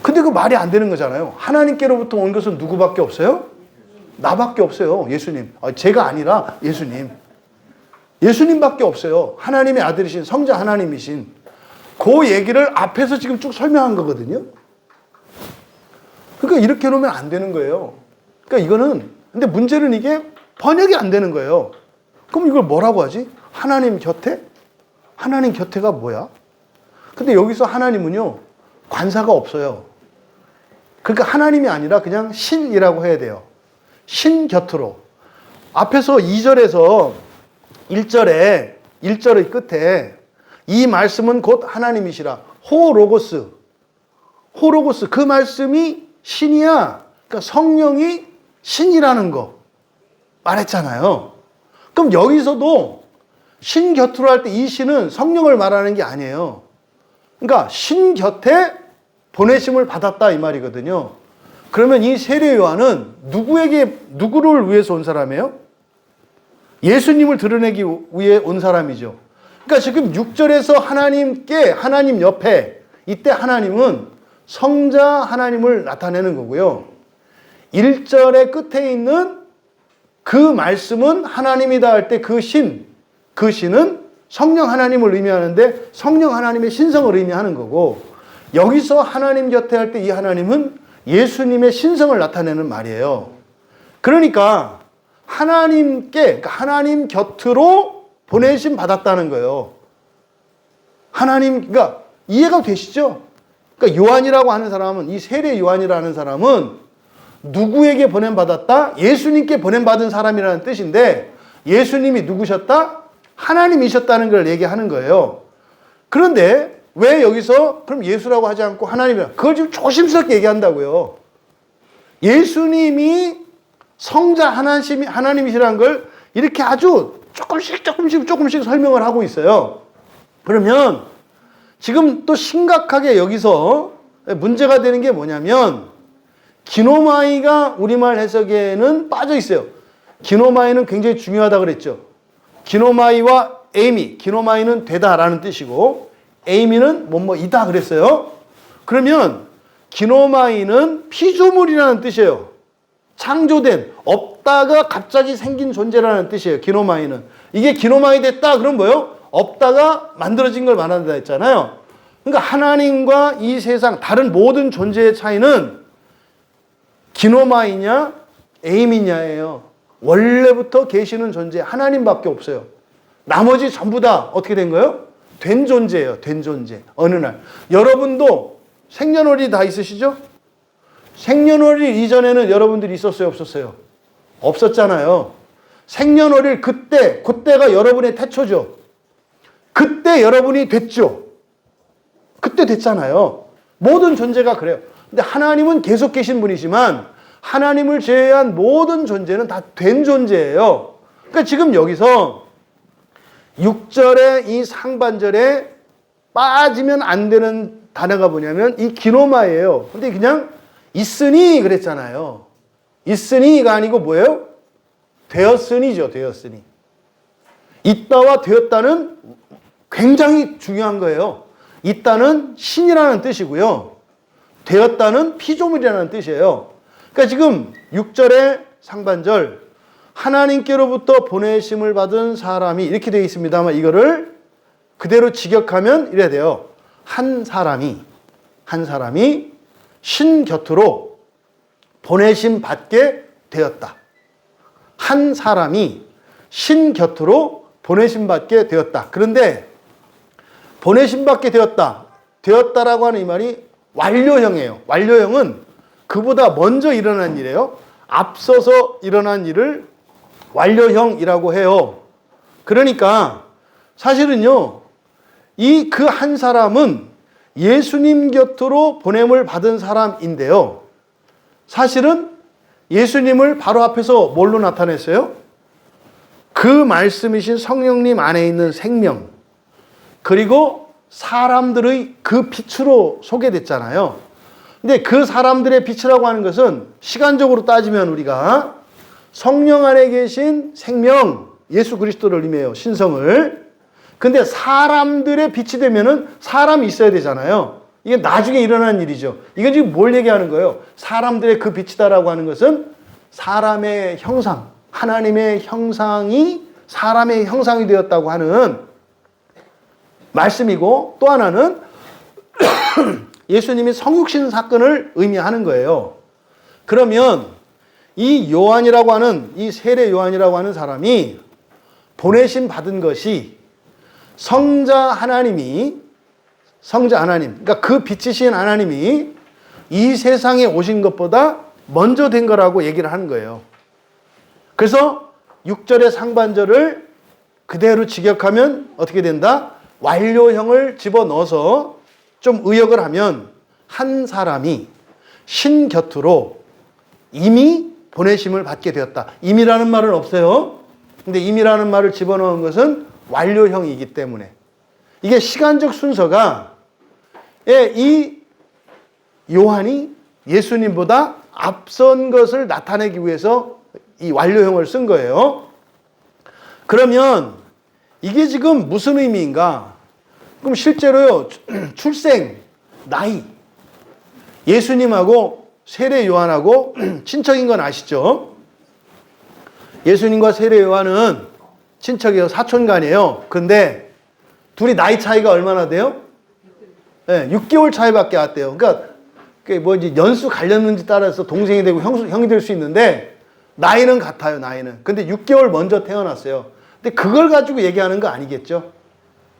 근데 그 말이 안 되는 거잖아요. 하나님께로부터 온 것은 누구밖에 없어요? 나밖에 없어요. 예수님. 제가 아니라 예수님. 예수님밖에 없어요. 하나님의 아들이신 성자 하나님이신. 그 얘기를 앞에서 지금 쭉 설명한 거거든요. 그러니까 이렇게 놓으면 안 되는 거예요. 그러니까 이거는, 근데 문제는 이게 번역이 안 되는 거예요. 그럼 이걸 뭐라고 하지? 하나님 곁에? 하나님 곁에가 뭐야? 근데 여기서 하나님은요, 관사가 없어요. 그러니까 하나님이 아니라 그냥 신이라고 해야 돼요. 신 곁으로. 앞에서 2절에서 1절의 끝에 이 말씀은 곧 하나님이시라. 호로고스. 그 말씀이 신이야. 그러니까 성령이 신이라는 거 말했잖아요. 그럼 여기서도 신 곁으로 할 때 이 신은 성령을 말하는 게 아니에요. 그러니까 신 곁에 보내심을 받았다 이 말이거든요. 그러면 이 세례 요한은 누구를 위해서 온 사람이에요? 예수님을 드러내기 위해 온 사람이죠. 그러니까 지금 6절에서 하나님 옆에 이때 하나님은 성자 하나님을 나타내는 거고요. 1절의 끝에 있는 그 말씀은 하나님이다 할 때 그 신은 성령 하나님을 의미하는데 성령 하나님의 신성을 의미하는 거고, 여기서 하나님 곁에 할 때 이 하나님은 예수님의 신성을 나타내는 말이에요. 그러니까 그러니까 하나님 곁으로 보내심 받았다는 거예요. 그러니까 이해가 되시죠? 그러니까 요한이라고 하는 사람은, 이 세례 요한이라는 사람은 누구에게 보냄받았다? 예수님께 보냄받은 사람이라는 뜻인데, 예수님이 누구셨다? 하나님이셨다는 걸 얘기하는 거예요. 그런데 왜 여기서 그럼 예수라고 하지 않고 하나님이라? 그걸 지금 조심스럽게 얘기한다고요. 예수님이 성자 하나님이시라는 걸 이렇게 아주 조금씩 설명을 하고 있어요. 그러면 지금 또 심각하게 여기서 문제가 되는 게 뭐냐면, 기노마이가 우리말 해석에는 빠져 있어요. 기노마이는 굉장히 중요하다 그랬죠. 기노마이와 에이미, 기노마이는 되다라는 뜻이고 에이미는 뭐뭐이다 그랬어요. 그러면 기노마이는 피조물이라는 뜻이에요. 창조된, 없다가 갑자기 생긴 존재라는 뜻이에요. 기노마이는. 이게 기노마이 됐다 그럼 뭐예요? 없다가 만들어진 걸 말한다 했잖아요. 그러니까 하나님과 이 세상 다른 모든 존재의 차이는 기노마이냐 에이미냐예요. 원래부터 계시는 존재 하나님밖에 없어요. 나머지 전부 다 어떻게 된 거예요? 된 존재예요. 된 존재. 어느 날 여러분도 생년월일 다 있으시죠? 생년월일 이전에는 여러분들이 있었어요? 없었어요? 없었잖아요. 생년월일 그때가 여러분의 태초죠. 그때 여러분이 됐죠. 그때 됐잖아요. 모든 존재가 그래요. 근데 하나님은 계속 계신 분이지만 하나님을 제외한 모든 존재는 다 된 존재예요. 그러니까 지금 여기서 6절의 이 상반절에 빠지면 안 되는 단어가 뭐냐면 이 기노마예요. 근데 그냥 있으니 그랬잖아요. 있으니가 아니고 뭐예요? 되었으니죠. 되었으니. 있다와 되었다는 굉장히 중요한 거예요. 있다는 신이라는 뜻이고요. 되었다는 피조물이라는 뜻이에요. 그러니까 지금 6절의 상반절 하나님께로부터 보내심을 받은 사람이 이렇게 되어 있습니다만 이거를 그대로 직역하면 이래야 돼요. 한 사람이 신 곁으로 보내심 받게 되었다. 한 사람이 신 곁으로 보내심 받게 되었다. 그런데 보내심 받게 되었다라고 하는 이 말이 완료형이에요. 완료형은 그보다 먼저 일어난 일이에요. 앞서서 일어난 일을 완료형이라고 해요. 그러니까 사실은요, 이 그 한 사람은 예수님 곁으로 보냄을 받은 사람인데요. 사실은 예수님을 바로 앞에서 뭘로 나타냈어요? 그 말씀이신 성령님 안에 있는 생명, 그리고 사람들의 그 빛으로 소개됐잖아요. 근데 그 사람들의 빛이라고 하는 것은 시간적으로 따지면 우리가 성령 안에 계신 생명, 예수 그리스도를 의미해요. 신성을. 근데 사람들의 빛이 되면은 사람이 있어야 되잖아요. 이게 나중에 일어난 일이죠. 이건 지금 뭘 얘기하는 거예요? 사람들의 그 빛이다라고 하는 것은 사람의 형상, 하나님의 형상이 사람의 형상이 되었다고 하는 말씀이고, 또 하나는 예수님이 성육신 사건을 의미하는 거예요. 그러면 이 요한이라고 하는, 이 세례 요한이라고 하는 사람이 보내심 받은 것이 성자 하나님, 그러니까 그 빛이신 하나님이 이 세상에 오신 것보다 먼저 된 거라고 얘기를 하는 거예요. 그래서 6절의 상반절을 그대로 직역하면 어떻게 된다? 완료형을 집어넣어서 좀 의역을 하면 한 사람이 신 곁으로 이미 보내심을 받게 되었다. 이미라는 말은 없어요. 근데 이미라는 말을 집어넣은 것은 완료형이기 때문에 이게 시간적 순서가 이 요한이 예수님보다 앞선 것을 나타내기 위해서 이 완료형을 쓴 거예요. 그러면 이게 지금 무슨 의미인가? 그럼 실제로요, 출생, 나이, 예수님하고 세례 요한하고 친척인 건 아시죠? 예수님과 세례 요한은 친척이에요. 사촌간이에요. 근데 둘이 나이 차이가 얼마나 돼요? 네, 6개월 차이밖에 안 돼요. 그러니까 뭐지 연수 갈렸는지 따라서 동생이 되고 형이 될 수 있는데 나이는 같아요. 나이는. 근데 6개월 먼저 태어났어요. 근데 그걸 가지고 얘기하는 거 아니겠죠?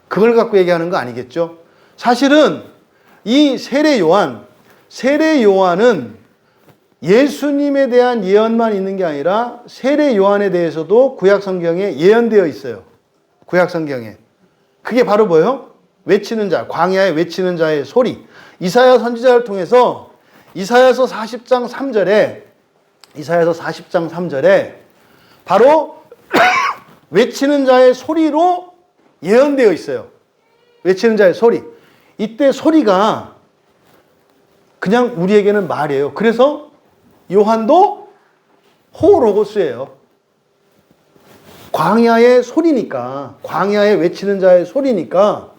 그걸 갖고 얘기하는 거 아니겠죠? 사실은 이 세례 요한은 예수님에 대한 예언만 있는 게 아니라 세례 요한에 대해서도 구약 성경에 예언되어 있어요. 구약 성경에. 그게 바로 뭐예요? 외치는 자, 광야에 외치는 자의 소리. 이사야 선지자를 통해서 이사야서 40장 3절에 바로 외치는 자의 소리로 예언되어 있어요. 외치는 자의 소리. 이때 소리가 그냥 우리에게는 말이에요. 그래서 요한도 호로고스예요. 광야의 소리니까, 광야에 외치는 자의 소리니까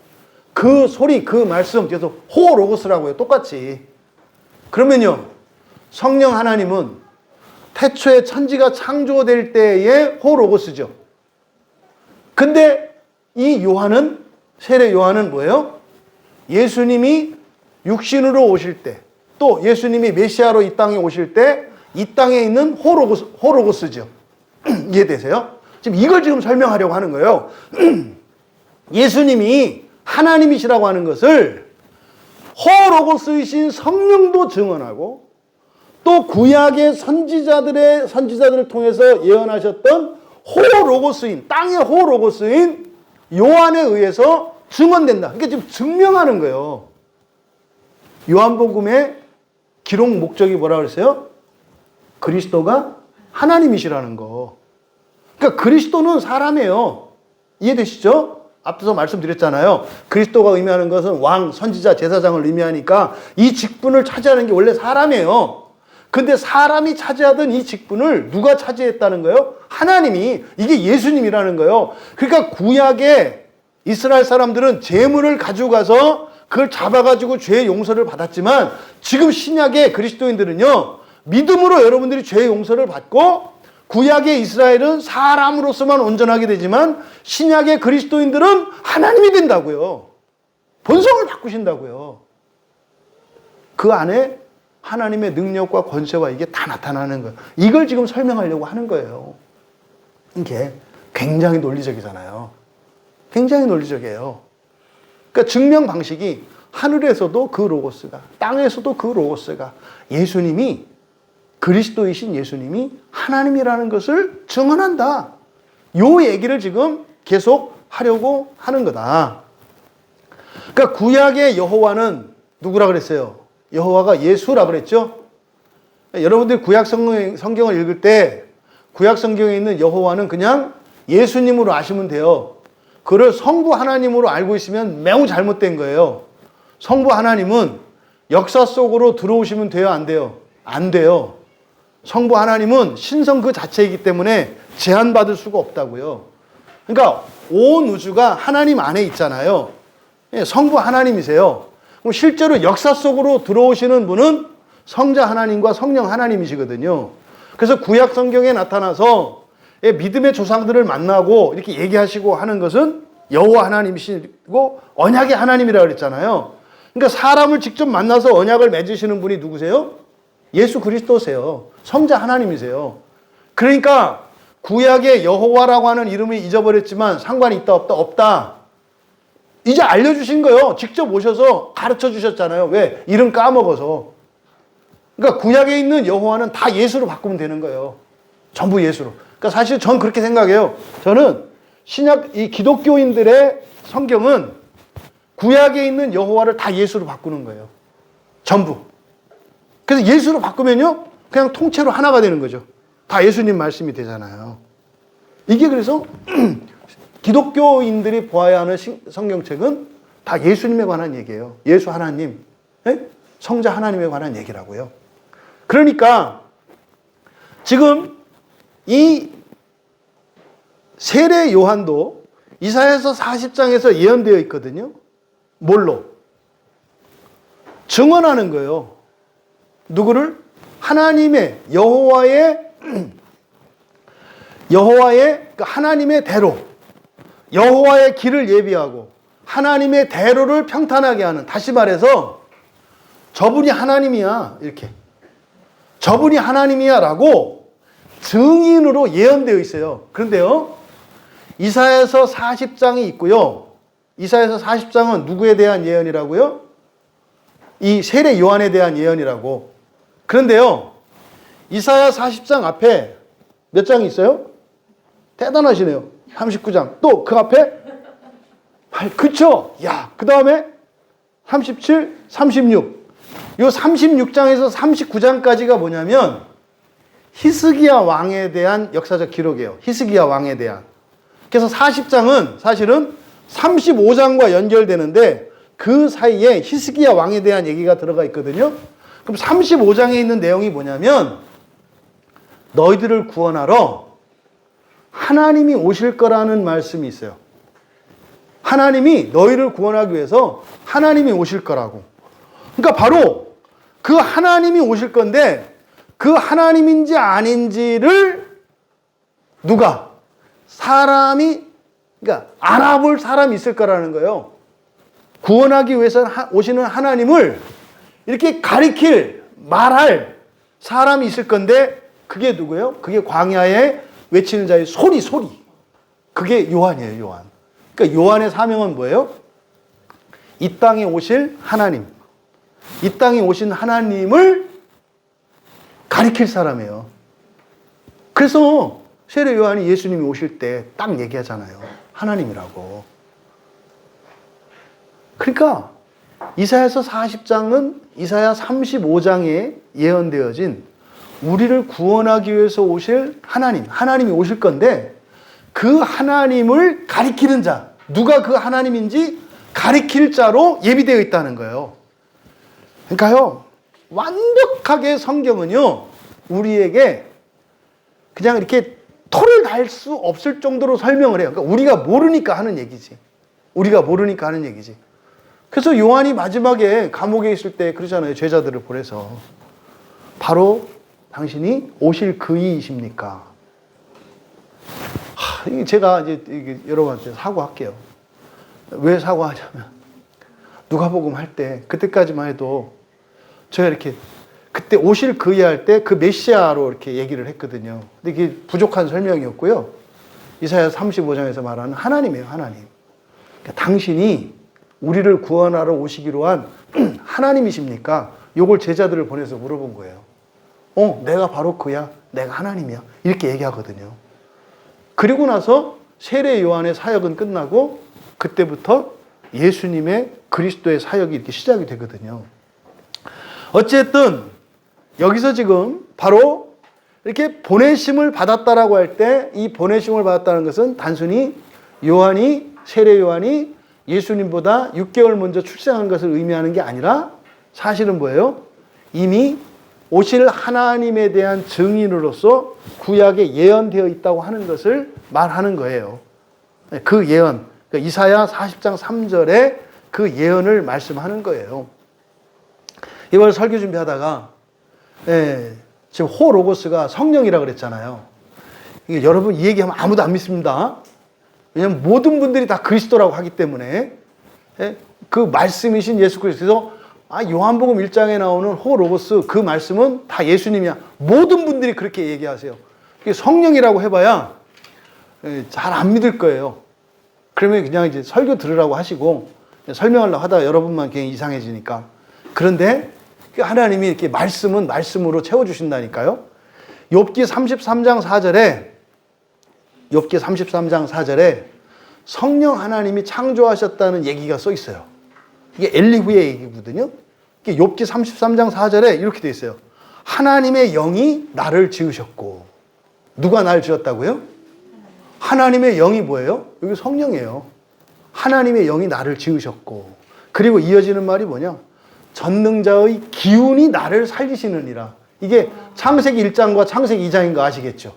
그 소리, 그 말씀 뒤에서 호로고스라고 해요. 똑같이. 그러면요, 성령 하나님은 태초에 천지가 창조될 때의 호로고스죠. 근데 이 요한은, 세례 요한은 뭐예요? 예수님이 육신으로 오실 때, 또 예수님이 메시아로 이 땅에 오실 때 이 땅에 있는 호로고스죠. 이해되세요? 지금 이걸 지금 설명하려고 하는 거예요. 예수님이 하나님이시라고 하는 것을 호로고스이신 성령도 증언하고, 또 구약의 선지자들을 통해서 예언하셨던 호로고스인, 땅의 호로고스인 요한에 의해서 증언된다. 그러니까 지금 증명하는 거예요. 요한복음의 기록 목적이 뭐라 그랬어요? 그리스도가 하나님이시라는 거. 그러니까 그리스도는 사람이에요. 이해되시죠? 앞서서 말씀드렸잖아요. 그리스도가 의미하는 것은 왕, 선지자, 제사장을 의미하니까 이 직분을 차지하는 게 원래 사람이에요. 근데 사람이 차지하던 이 직분을 누가 차지했다는 거예요? 하나님이. 이게 예수님이라는 거예요. 그러니까 구약의 이스라엘 사람들은 제물을 가지고 가서 그걸 잡아가지고 죄의 용서를 받았지만, 지금 신약의 그리스도인들은요, 믿음으로 여러분들이 죄의 용서를 받고, 구약의 이스라엘은 사람으로서만 온전하게 되지만 신약의 그리스도인들은 하나님이 된다고요. 본성을 바꾸신다고요. 그 안에 하나님의 능력과 권세와 이게 다 나타나는 거예요. 이걸 지금 설명하려고 하는 거예요. 이게 굉장히 논리적이잖아요. 굉장히 논리적이에요. 그러니까 증명 방식이 하늘에서도 그 로고스가, 땅에서도 그 로고스가, 예수님이, 그리스도이신 예수님이 하나님이라는 것을 증언한다. 요 얘기를 지금 계속 하려고 하는 거다. 그러니까 구약의 여호와는 누구라 그랬어요? 여호와가 예수라 그랬죠? 여러분들이 구약 성경을 읽을 때 구약 성경에 있는 여호와는 그냥 예수님으로 아시면 돼요. 그를 성부 하나님으로 알고 있으면 매우 잘못된 거예요. 성부 하나님은 역사 속으로 들어오시면 돼요, 안 돼요? 안 돼요. 성부 하나님은 신성 그 자체이기 때문에 제한받을 수가 없다고요. 그러니까 온 우주가 하나님 안에 있잖아요. 성부 하나님이세요. 그럼 실제로 역사 속으로 들어오시는 분은 성자 하나님과 성령 하나님이시거든요. 그래서 구약 성경에 나타나서 믿음의 조상들을 만나고 이렇게 얘기하시고 하는 것은 여호와 하나님이시고 언약의 하나님이라고 그랬잖아요. 그러니까 사람을 직접 만나서 언약을 맺으시는 분이 누구세요? 예수 그리스도세요. 성자 하나님이세요. 그러니까 구약의 여호와라고 하는 이름을 잊어버렸지만 상관이 있다 없다? 없다. 이제 알려주신 거예요. 직접 오셔서 가르쳐 주셨잖아요. 왜? 이름 까먹어서. 그러니까 구약에 있는 여호와는 다 예수로 바꾸면 되는 거예요. 전부 예수로. 그러니까 사실 전 그렇게 생각해요. 저는 신약, 이 기독교인들의 성경은 구약에 있는 여호와를 다 예수로 바꾸는 거예요. 전부. 그래서 예수로 바꾸면요, 그냥 통째로 하나가 되는 거죠. 다 예수님 말씀이 되잖아요. 이게 그래서 기독교인들이 보아야 하는 성경책은 다 예수님에 관한 얘기예요. 예수 하나님, 성자 하나님에 관한 얘기라고요. 그러니까 지금 이 세례 요한도 이사야서 40장에서 예언되어 있거든요. 뭘로? 증언하는 거예요. 누구를? 하나님의, 여호와의 그 하나님의 대로, 여호와의 길을 예비하고 하나님의 대로를 평탄하게 하는, 다시 말해서 저분이 하나님이야, 이렇게. 저분이 하나님이야 라고 증인으로 예언되어 있어요. 그런데요, 이사야서 40장이 있고요. 이사야서 40장은 누구에 대한 예언이라고요? 이 세례 요한에 대한 예언이라고. 그런데요, 이사야 40장 앞에 몇 장이 있어요? 대단하시네요. 39장. 또 그 앞에 8, 그쵸? 야, 그 다음에 37, 36. 요 36장에서 39장까지가 뭐냐면 히스기야 왕에 대한 역사적 기록이에요. 히스기야 왕에 대한. 그래서 40장은 사실은 35장과 연결되는데 그 사이에 히스기야 왕에 대한 얘기가 들어가 있거든요. 그럼 35장에 있는 내용이 뭐냐면 너희들을 구원하러 하나님이 오실 거라는 말씀이 있어요. 하나님이 너희를 구원하기 위해서 하나님이 오실 거라고. 그러니까 바로 그 하나님이 오실 건데 그 하나님인지 아닌지를 누가? 사람이, 그러니까 알아볼 사람이 있을 거라는 거예요. 구원하기 위해서 오시는 하나님을 이렇게 가리킬, 말할 사람이 있을 건데 그게 누구예요? 그게 광야에 외치는 자의 소리. 그게 요한이에요, 요한. 그러니까 요한의 사명은 뭐예요? 이 땅에 오실 하나님. 이 땅에 오신 하나님을 가리킬 사람이에요. 그래서 세례 요한이 예수님이 오실 때 딱 얘기하잖아요. 하나님이라고. 그러니까 이사야서 40장은 이사야 35장에 예언되어진 우리를 구원하기 위해서 오실 하나님이 오실 건데 그 하나님을 가리키는 자, 누가 그 하나님인지 가리킬 자로 예비되어 있다는 거예요. 그러니까요, 완벽하게 성경은요, 우리에게 그냥 이렇게 토를 달 수 없을 정도로 설명을 해요. 그러니까 우리가 모르니까 하는 얘기지. 그래서 요한이 마지막에 감옥에 있을 때 그러잖아요. 제자들을 보내서. 바로 당신이 오실 그이이십니까? 제가 이제 여러분한테 사과할게요. 왜 사과하냐면, 누가복음 할 때, 그때까지만 해도 제가 이렇게 그때 오실 그이 할 때 그 메시아로 이렇게 얘기를 했거든요. 근데 이게 부족한 설명이었고요. 이사야 35장에서 말하는 하나님이에요, 하나님. 그러니까 당신이 우리를 구원하러 오시기로 한 하나님이십니까? 요걸 제자들을 보내서 물어본 거예요. 내가 바로 그야. 내가 하나님이야. 이렇게 얘기하거든요. 그리고 나서 세례 요한의 사역은 끝나고 그때부터 예수님의 그리스도의 사역이 이렇게 시작이 되거든요. 어쨌든 여기서 지금 바로 이렇게 보내심을 받았다라고 할 때 이 보내심을 받았다는 것은 단순히 세례 요한이 예수님보다 6개월 먼저 출생한 것을 의미하는 게 아니라 사실은 뭐예요? 이미 오실 하나님에 대한 증인으로서 구약에 예언되어 있다고 하는 것을 말하는 거예요. 그 예언, 그러니까 이사야 40장 3절에 그 예언을 말씀하는 거예요. 이번 설교 준비하다가 지금 호로고스가 성령이라고 그랬잖아요. 이게 여러분 이 얘기하면 아무도 안 믿습니다. 왜냐하면 모든 분들이 다 그리스도라고 하기 때문에 그 말씀이신 예수 그리스도. 요한복음 1장에 나오는 호로고스 그 말씀은 다 예수님이야. 모든 분들이 그렇게 얘기하세요. 성령이라고 해봐야 잘 안 믿을 거예요. 그러면 그냥 이제 설교 들으라고 하시고 설명하려고 하다가 여러분만 그냥 이상해지니까. 그런데 하나님이 이렇게 말씀은 말씀으로 채워주신다니까요. 욥기 33장 4절에 성령 하나님이 창조하셨다는 얘기가 써 있어요. 이게 엘리후의 얘기거든요. 이게 욥기 33장 4절에 이렇게 돼 있어요. 하나님의 영이 나를 지으셨고. 누가 나를 지었다고요? 하나님의 영이 뭐예요? 여기 성령이에요. 하나님의 영이 나를 지으셨고. 그리고 이어지는 말이 뭐냐? 전능자의 기운이 나를 살리시느니라. 이게 창세기 1장과 창세기 2장인 거 아시겠죠?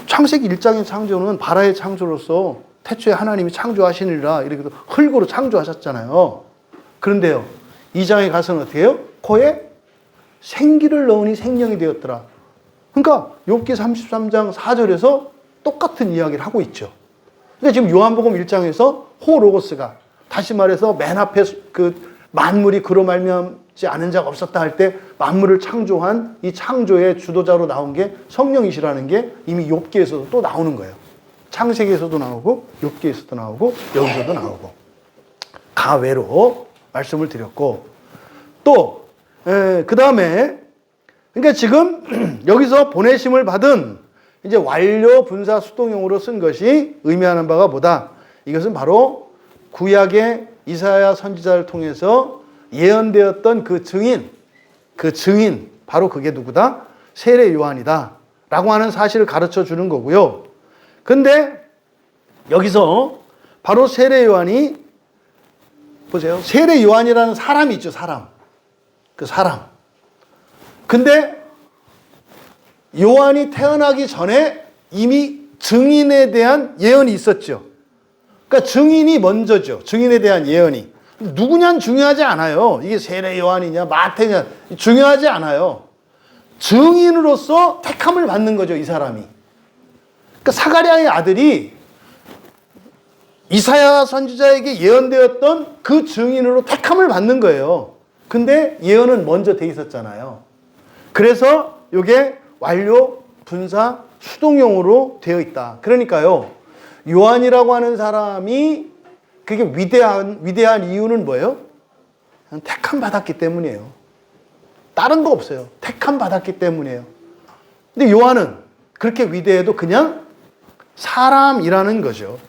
창세기 1장의 창조는 바라의 창조로서 태초에 하나님이 창조하시느니라 이렇게 흙으로 창조하셨잖아요. 그런데요, 2장에 가서는 어떻게 해요? 코에 생기를 넣으니 생명이 되었더라. 그러니까 욥기 33장 4절에서 똑같은 이야기를 하고 있죠. 근데 지금 요한복음 1장에서 호로고스가, 다시 말해서 맨 앞에 그 만물이 그로 말미암지 않은 자가 없었다 할 때 만물을 창조한 이 창조의 주도자로 나온 게 성령이시라는 게 이미 욥기에서도 또 나오는 거예요. 창세기에서도 나오고 욥기에서도 나오고 여기서도 나오고 가외로 말씀을 드렸고, 또 그 다음에 그러니까 지금 여기서 보내심을 받은 이제 완료 분사 수동형으로 쓴 것이 의미하는 바가 뭐다? 이것은 바로 구약의 이사야 선지자를 통해서 예언되었던 그 증인 바로 그게 누구다? 세례 요한이다 라고 하는 사실을 가르쳐 주는 거고요. 근데 여기서 바로 세례 요한이, 보세요. 세례 요한이라는 사람이 있죠, 사람. 그 사람. 근데 요한이 태어나기 전에 이미 증인에 대한 예언이 있었죠. 그러니까 증인이 먼저죠. 증인에 대한 예언이. 누구냐는 중요하지 않아요. 이게 세례 요한이냐 마태냐 중요하지 않아요. 증인으로서 택함을 받는 거죠, 이 사람이. 그러니까 사가랴의 아들이 이사야 선지자에게 예언되었던 그 증인으로 택함을 받는 거예요. 근데 예언은 먼저 돼 있었잖아요. 그래서 이게 완료, 분사, 수동형으로 되어 있다. 그러니까요, 요한이라고 하는 사람이 그게 위대한 이유는 뭐예요? 그냥 택함 받았기 때문이에요. 다른 거 없어요. 택함 받았기 때문이에요. 근데 요한은 그렇게 위대해도 그냥 사람이라는 거죠.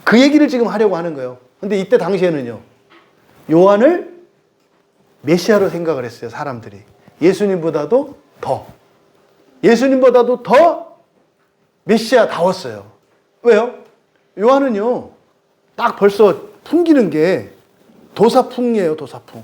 그 얘기를 지금 하려고 하는 거예요. 근데 이때 당시에는요, 요한을 메시아로 생각을 했어요, 사람들이. 예수님보다도 더 메시아다웠어요. 왜요? 요한은요, 딱 벌써 풍기는 게 도사풍이에요, 도사풍.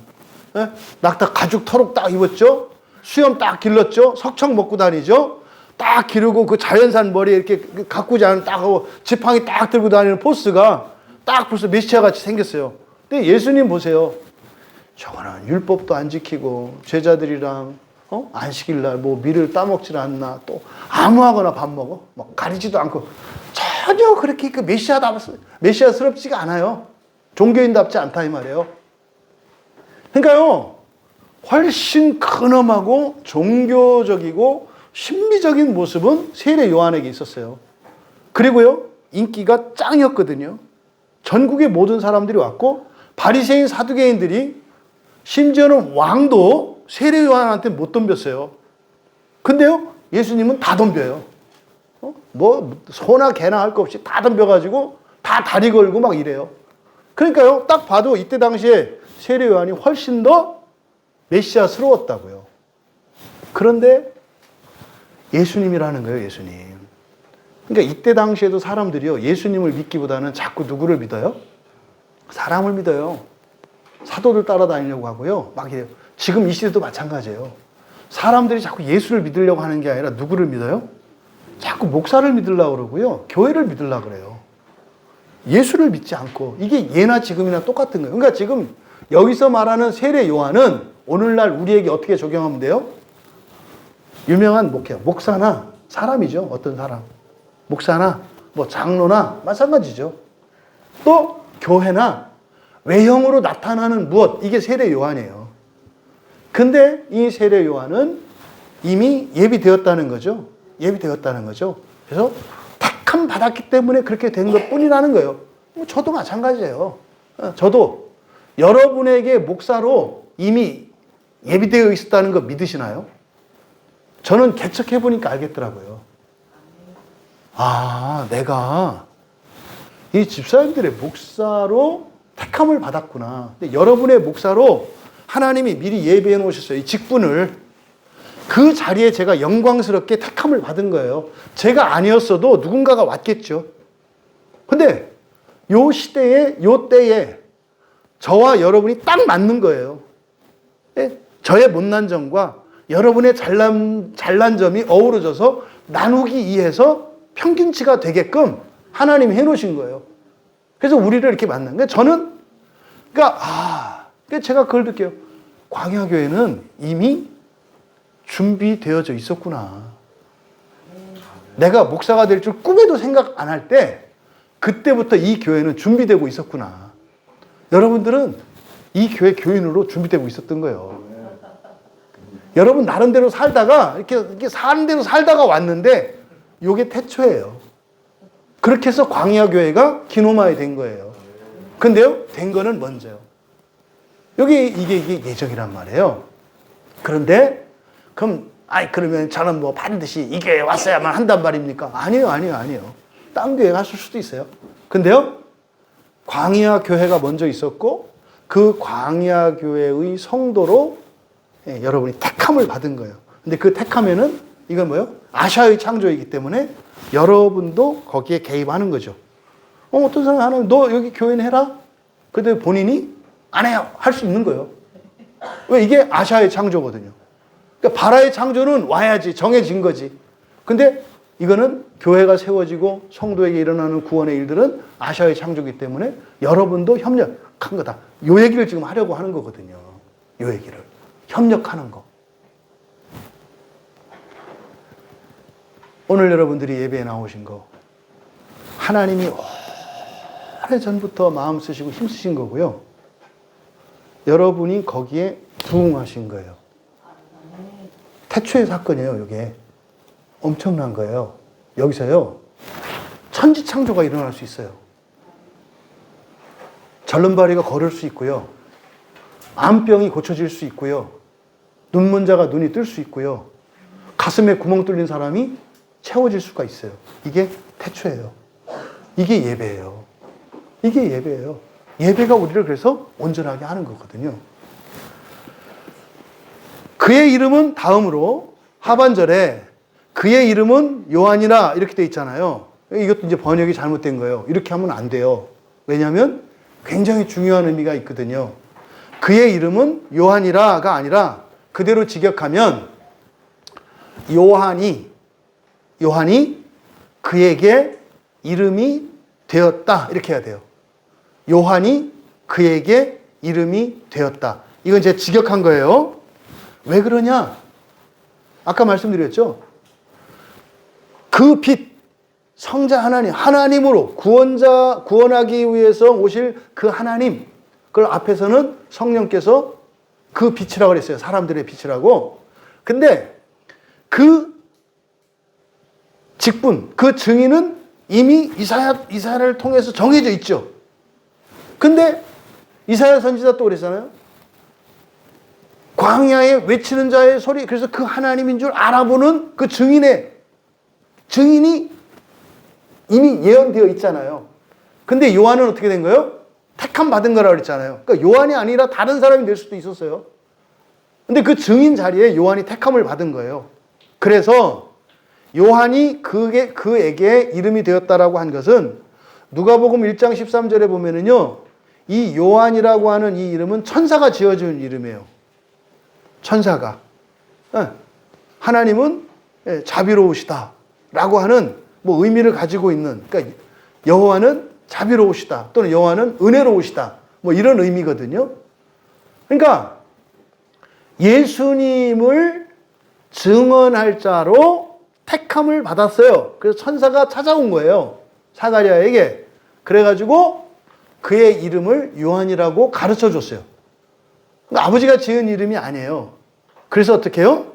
예? 낙타 가죽 털옷 딱 입었죠? 수염 딱 길렀죠? 석청 먹고 다니죠? 딱 기르고 그 자연산 머리에 이렇게 가꾸지 않은 딱 하고 지팡이 딱 들고 다니는 포스가 딱 벌써 메시아 같이 생겼어요. 근데 예수님 보세요. 저거는 율법도 안 지키고 제자들이랑 안식일날 뭐 밀을 따먹질 않나, 또 아무하거나 밥 먹어? 막 가리지도 않고 전혀 그렇게 그 메시아스럽지가 않아요. 종교인답지 않다 이 말이에요. 그러니까요, 훨씬 근엄하고 종교적이고 신비적인 모습은 세례 요한에게 있었어요. 그리고요, 인기가 짱이었거든요. 전국의 모든 사람들이 왔고, 바리새인 사두개인들이, 심지어는 왕도 세례 요한한테 못 덤볐어요. 근데요, 예수님은 다 덤벼요. 뭐 소나 개나 할 거 없이 다 덤벼가지고 다 다리 걸고 막 이래요. 그러니까요, 딱 봐도 이때 당시에 세례 요한이 훨씬 더 메시아스러웠다고요. 그런데 예수님이라는 거예요, 예수님. 그러니까 이때 당시에도 사람들이요, 예수님을 믿기보다는 자꾸 누구를 믿어요? 사람을 믿어요. 사도를 따라다니려고 하고요. 막 이래요. 지금 이 시대도 마찬가지예요. 사람들이 자꾸 예수를 믿으려고 하는 게 아니라 누구를 믿어요? 자꾸 목사를 믿으려고 그러고요. 교회를 믿으려고 그래요. 예수를 믿지 않고. 이게 예나 지금이나 똑같은 거예요. 그러니까 지금 여기서 말하는 세례 요한은 오늘날 우리에게 어떻게 적용하면 돼요? 유명한 목사나 사람이죠. 어떤 사람. 목사나 뭐 장로나 마찬가지죠. 또 교회나 외형으로 나타나는 무엇, 이게 세례 요한이에요. 근데 이 세례 요한은 이미 예비되었다는 거죠. 예비되었다는 거죠. 그래서 택함 받았기 때문에 그렇게 된 것뿐이라는 거예요. 저도 마찬가지예요. 저도 여러분에게 목사로 이미 예비되어 있었다는 거 믿으시나요? 저는 개척해 보니까 알겠더라고요. 아, 내가 이 집사님들의 목사로 택함을 받았구나. 근데 여러분의 목사로 하나님이 미리 예비해 놓으셨어요. 이 직분을. 그 자리에 제가 영광스럽게 택함을 받은 거예요. 제가 아니었어도 누군가가 왔겠죠. 근데 요 시대에, 요 때에 저와 여러분이 딱 맞는 거예요. 저의 못난 점과 여러분의 잘난 점이 어우러져서 나누기 위해서 평균치가 되게끔 하나님이 해놓으신 거예요. 그래서 우리를 이렇게 만난 거예요. 저는, 그러니까 제가 그걸 느껴요. 광야교회는 이미 준비되어져 있었구나. 내가 목사가 될 줄 꿈에도 생각 안 할 때, 그때부터 이 교회는 준비되고 있었구나. 여러분들은 이 교회 교인으로 준비되고 있었던 거예요. 여러분 나름대로 살다가, 이렇게 사는 대로 살다가 왔는데, 요게 태초예요. 그렇게 해서 광야교회가 기노마에 된 거예요. 근데요, 된 거는 먼저요. 이게 예정이란 말이에요. 그런데, 그러면 저는 뭐 반드시 이 교회에 왔어야만 한단 말입니까? 아니에요. 딴 교회 갔을 수도 있어요. 근데요, 광야교회가 먼저 있었고, 그 광야교회의 성도로 여러분이 택함을 받은 거예요. 근데 그 택함에는 이건 뭐예요? 아시아의 창조이기 때문에 여러분도 거기에 개입하는 거죠. 어떤 사람이 하나님, 너 여기 교인 해라? 근데 본인이 안 해요. 할 수 있는 거예요. 왜? 이게 아시아의 창조거든요. 그러니까 바라의 창조는 와야지. 정해진 거지. 근데 이거는 교회가 세워지고 성도에게 일어나는 구원의 일들은 아시아의 창조이기 때문에 여러분도 협력한 거다. 요 얘기를 지금 하려고 하는 거거든요. 요 얘기를. 협력하는 거. 오늘 여러분들이 예배에 나오신 거, 하나님이 오래전부터 마음 쓰시고 힘 쓰신 거고요. 여러분이 거기에 부응하신 거예요. 태초의 사건이에요, 이게. 엄청난 거예요. 여기서요, 천지창조가 일어날 수 있어요. 절름발이가 걸을 수 있고요. 암병이 고쳐질 수 있고요. 눈먼 자가 눈이 뜰 수 있고요. 가슴에 구멍 뚫린 사람이 채워질 수가 있어요. 이게 태초예요. 이게 예배예요. 이게 예배예요. 예배가 우리를 그래서 온전하게 하는 거거든요. 그의 이름은 다음으로 하반절에 그의 이름은 요한이라 이렇게 돼 있잖아요. 이것도 이제 번역이 잘못된 거예요. 이렇게 하면 안 돼요. 왜냐하면 굉장히 중요한 의미가 있거든요. 그의 이름은 요한이라가 아니라 그대로 직역하면 요한이 그에게 이름이 되었다 이렇게 해야 돼요. 요한이 그에게 이름이 되었다. 이건 제가 직역한 거예요. 왜 그러냐? 아까 말씀드렸죠. 그 빛, 성자 하나님으로 구원하기 위해서 오실 그 하나님, 그걸 앞에서는 성령께서 그 빛이라고 그랬어요. 사람들의 빛이라고. 근데 그 직분, 그 증인은 이미 이사야를 통해서 정해져 있죠. 근데 이사야 선지자 또 그랬잖아요. 광야에 외치는 자의 소리, 그래서 그 하나님인 줄 알아보는 그 증인이 이미 예언되어 있잖아요. 근데 요한은 어떻게 된 거예요? 택함 받은 거라고 그랬잖아요. 그러니까 요한이 아니라 다른 사람이 될 수도 있었어요. 근데 그 증인 자리에 요한이 택함을 받은 거예요. 그래서 요한이 그에게 이름이 되었다라고 한 것은 누가복음 1장 13절에 보면은요, 이 요한이라고 하는 이 이름은 천사가 지어준 이름이에요. 천사가. 하나님은 자비로우시다라고 하는 뭐 의미를 가지고 있는, 그러니까 여호와는 자비로우시다 또는 여호와는 은혜로우시다 뭐 이런 의미거든요. 그러니까 예수님을 증언할 자로 택함을 받았어요. 그래서 천사가 찾아온 거예요. 사가랴에게. 그래가지고 그의 이름을 요한이라고 가르쳐 줬어요. 그러니까 아버지가 지은 이름이 아니에요. 그래서 어떻게 해요?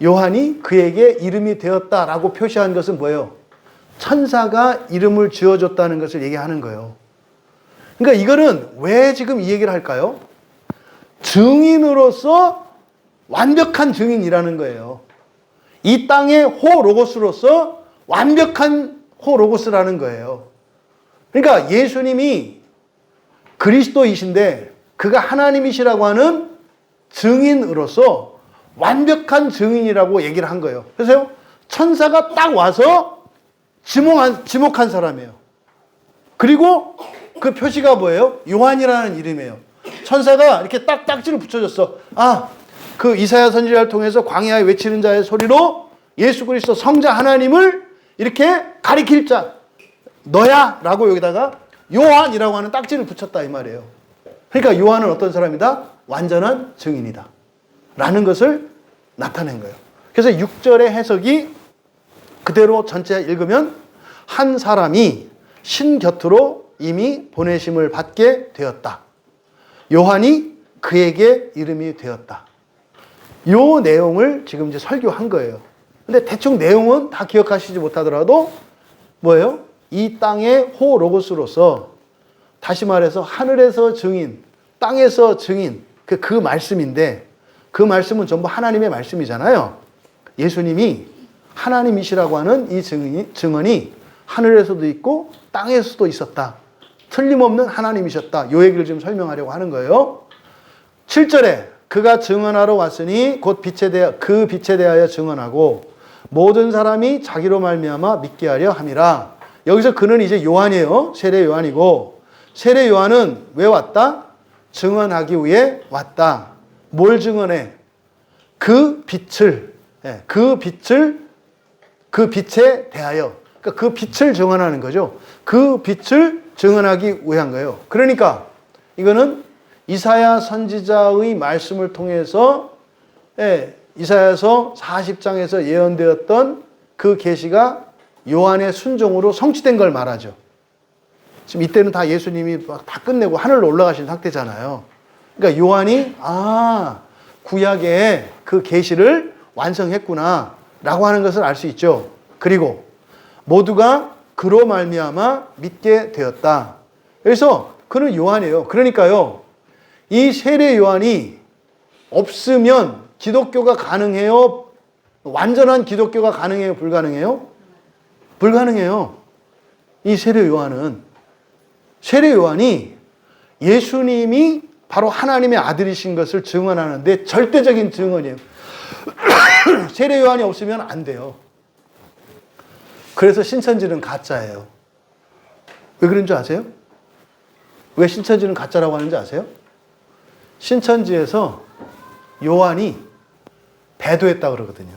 요한이 그에게 이름이 되었다라고 표시한 것은 뭐예요? 천사가 이름을 지어줬다는 것을 얘기하는 거예요. 그러니까 이거는 왜 지금 이 얘기를 할까요? 증인으로서 완벽한 증인이라는 거예요. 이 땅의 호로고스로서 완벽한 호로고스라는 거예요. 그러니까 예수님이 그리스도이신데 그가 하나님이시라고 하는 증인으로서 완벽한 증인이라고 얘기를 한 거예요. 그래서 천사가 딱 와서 지목한 사람이에요. 그리고 그 표시가 뭐예요? 요한이라는 이름이에요. 천사가 이렇게 딱 딱지를 붙여줬어. 그 이사야 선지자를 통해서 광야에 외치는 자의 소리로 예수 그리스도 성자 하나님을 이렇게 가리킬 자 너야 라고 여기다가 요한이라고 하는 딱지를 붙였다 이 말이에요. 그러니까 요한은 어떤 사람이다? 완전한 증인이다 라는 것을 나타낸 거예요. 그래서 6절의 해석이 그대로 전체 읽으면 한 사람이 신 곁으로 이미 보내심을 받게 되었다. 요한이 그에게 이름이 되었다. 요 내용을 지금 이제 설교한 거예요. 근데 대충 내용은 다 기억하시지 못하더라도 뭐예요? 이 땅의 호로고스로서 다시 말해서 하늘에서 증인, 땅에서 증인 그 말씀인데 그 말씀은 전부 하나님의 말씀이잖아요. 예수님이 하나님이시라고 하는 이 증언이 하늘에서도 있고 땅에서도 있었다. 틀림없는 하나님이셨다. 요 얘기를 좀 설명하려고 하는 거예요. 7절에 그가 증언하러 왔으니 곧 그 빛에 대하여 증언하고 모든 사람이 자기로 말미암아 믿게 하려 함이라. 여기서 그는 이제 요한이에요. 세례 요한이고 세례 요한은 왜 왔다? 증언하기 위해 왔다. 뭘 증언해? 그 빛에 대하여. 그러니까 그 빛을 증언하는 거죠. 그 빛을 증언하기 위한 거예요. 그러니까 이거는 이사야 선지자의 말씀을 통해서 이사야서 40장에서 예언되었던 그 계시가 요한의 순종으로 성취된 걸 말하죠. 지금 이때는 다 예수님이 막 다 끝내고 하늘로 올라가신 상태잖아요. 그러니까 요한이 구약의 그 계시를 완성했구나 라고 하는 것을 알 수 있죠. 그리고 모두가 그로 말미암아 믿게 되었다. 그래서 그는 요한이에요. 그러니까요, 이 세례 요한이 없으면 기독교가 가능해요? 완전한 기독교가 가능해요? 불가능해요? 불가능해요. 이 세례 요한이 예수님이 바로 하나님의 아들이신 것을 증언하는데 절대적인 증언이에요. 세례 요한이 없으면 안 돼요. 그래서 신천지는 가짜예요. 왜 그런 줄 아세요? 왜 신천지는 가짜라고 하는지 아세요? 신천지에서 요한이 배도했다 그러거든요.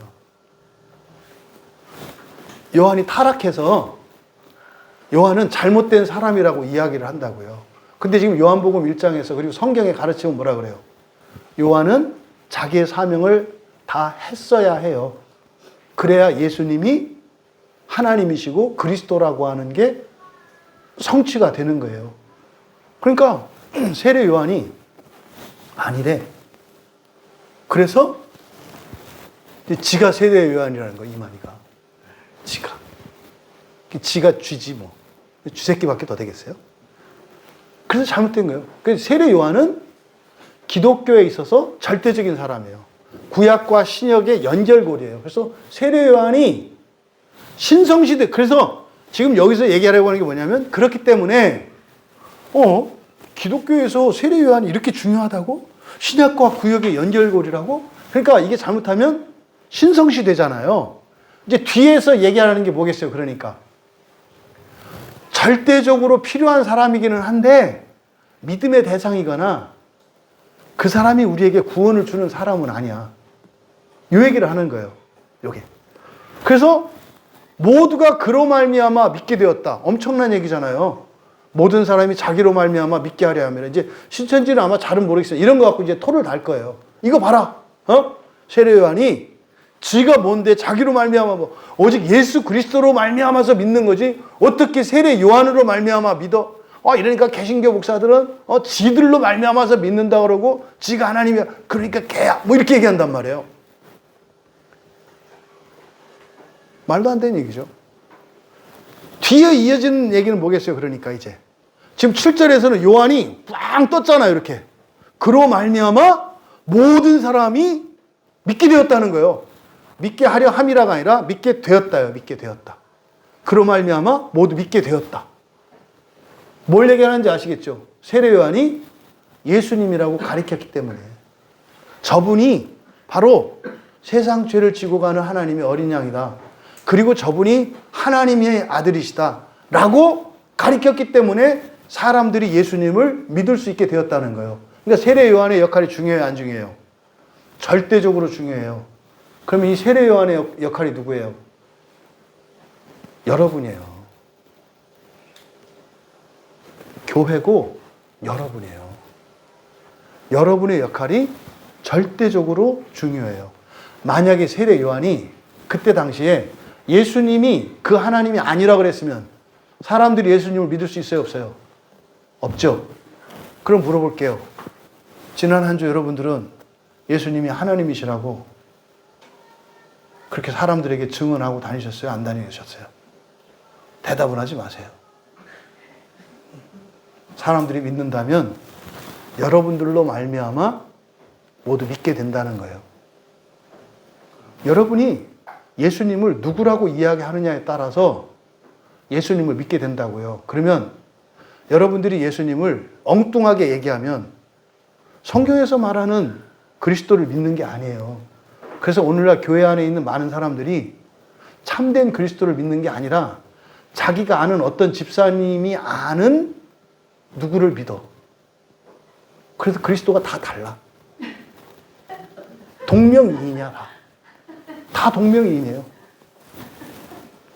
요한이 타락해서 요한은 잘못된 사람이라고 이야기를 한다고요. 근데 지금 요한복음 1장에서 그리고 성경의 가르침은 뭐라 그래요? 요한은 자기의 사명을 다 했어야 해요. 그래야 예수님이 하나님이시고 그리스도라고 하는 게 성취가 되는 거예요. 그러니까 세례 요한이 아니래. 그래서 지가 세례 요한이라는 거, 이만희가. 지가 쥐지 뭐. 쥐새끼밖에 더 되겠어요? 그래서 잘못된 거예요. 그래서 세례 요한은 기독교에 있어서 절대적인 사람이에요. 구약과 신약의 연결고리예요. 그래서 세례 요한이 신성시대, 그래서 지금 여기서 얘기하려고 하는 게 뭐냐면, 그렇기 때문에 기독교에서 세례 요한이 이렇게 중요하다고? 신약과 구약의 연결고리라고? 그러니까 이게 잘못하면 신성시대잖아요. 이제 뒤에서 얘기하는 게 뭐겠어요? 그러니까 절대적으로 필요한 사람이기는 한데 믿음의 대상이거나 그 사람이 우리에게 구원을 주는 사람은 아니야. 이 얘기를 하는 거예요. 요게. 그래서 모두가 그로 말미암아 믿게 되었다. 엄청난 얘기잖아요. 모든 사람이 자기로 말미암아 믿게 하려 하면, 이제 신천지는 아마 잘은 모르겠어요. 이런 거 갖고 이제 토를 달 거예요. 이거 봐라. 세례 요한이 지가 뭔데 자기로 말미암아 뭐 오직 예수 그리스도로 말미암아서 믿는 거지 어떻게 세례 요한으로 말미암아 믿어? 이러니까 개신교 목사들은 지들로 말미암아서 믿는다 그러고 지가 하나님이야. 그러니까 개야. 뭐 이렇게 얘기한단 말이에요. 말도 안 되는 얘기죠. 뒤에 이어지는 얘기는 뭐겠어요? 그러니까 이제 지금 7절에서는 요한이 빵 떴잖아요. 이렇게. 그로 말미암아 모든 사람이 믿게 되었다는 거예요. 믿게 하려 함이라가 아니라 믿게 되었다요. 믿게 되었다. 그로 말미암아 모두 믿게 되었다. 뭘 얘기하는지 아시겠죠? 세례 요한이 예수님이라고 가리켰기 때문에. 저분이 바로 세상 죄를 지고 가는 하나님의 어린 양이다. 그리고 저분이 하나님의 아들이시다 라고 가리켰기 때문에 사람들이 예수님을 믿을 수 있게 되었다는 거예요. 그러니까 세례 요한의 역할이 중요해요? 안 중요해요? 절대적으로 중요해요. 그러면 이 세례 요한의 역할이 누구예요? 여러분이에요. 교회고 여러분이에요. 여러분의 역할이 절대적으로 중요해요. 만약에 세례 요한이 그때 당시에 예수님이 그 하나님이 아니라 그랬으면 사람들이 예수님을 믿을 수 있어요? 없어요? 없죠. 그럼 물어볼게요. 지난 한 주 여러분들은 예수님이 하나님이시라고 그렇게 사람들에게 증언하고 다니셨어요? 안 다니셨어요? 대답을 하지 마세요. 사람들이 믿는다면 여러분들로 말미암아 모두 믿게 된다는 거예요. 여러분이 예수님을 누구라고 이야기하느냐에 따라서 예수님을 믿게 된다고요. 그러면 여러분들이 예수님을 엉뚱하게 얘기하면 성경에서 말하는 그리스도를 믿는 게 아니에요. 그래서 오늘날 교회 안에 있는 많은 사람들이 참된 그리스도를 믿는 게 아니라 자기가 아는 어떤 집사님이 아는 누구를 믿어. 그래서 그리스도가 다 달라. 동명이인이야, 다. 다 동명이인이에요.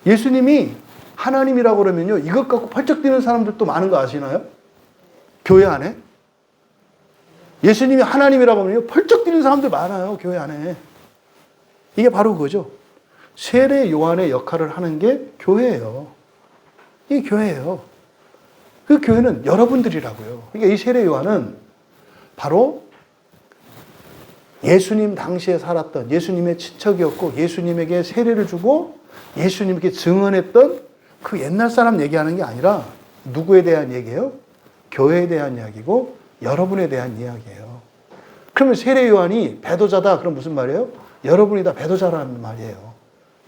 예수님이 하나님이라고 그러면요, 이것 갖고 펄쩍 뛰는 사람들도 많은 거 아시나요? 교회 안에. 예수님이 하나님이라고 하면요, 펄쩍 뛰는 사람들 많아요, 교회 안에. 이게 바로 그거죠. 세례 요한의 역할을 하는 게 교회예요. 이게 교회예요. 그 교회는 여러분들이라고요. 그러니까 이 세례 요한은 바로 예수님 당시에 살았던 예수님의 친척이었고 예수님에게 세례를 주고 예수님께 증언했던 그 옛날 사람 얘기하는 게 아니라 누구에 대한 얘기예요? 교회에 대한 이야기고 여러분에 대한 이야기예요. 그러면 세례 요한이 배도자다. 그럼 무슨 말이에요? 여러분이 다 배도자라는 말이에요.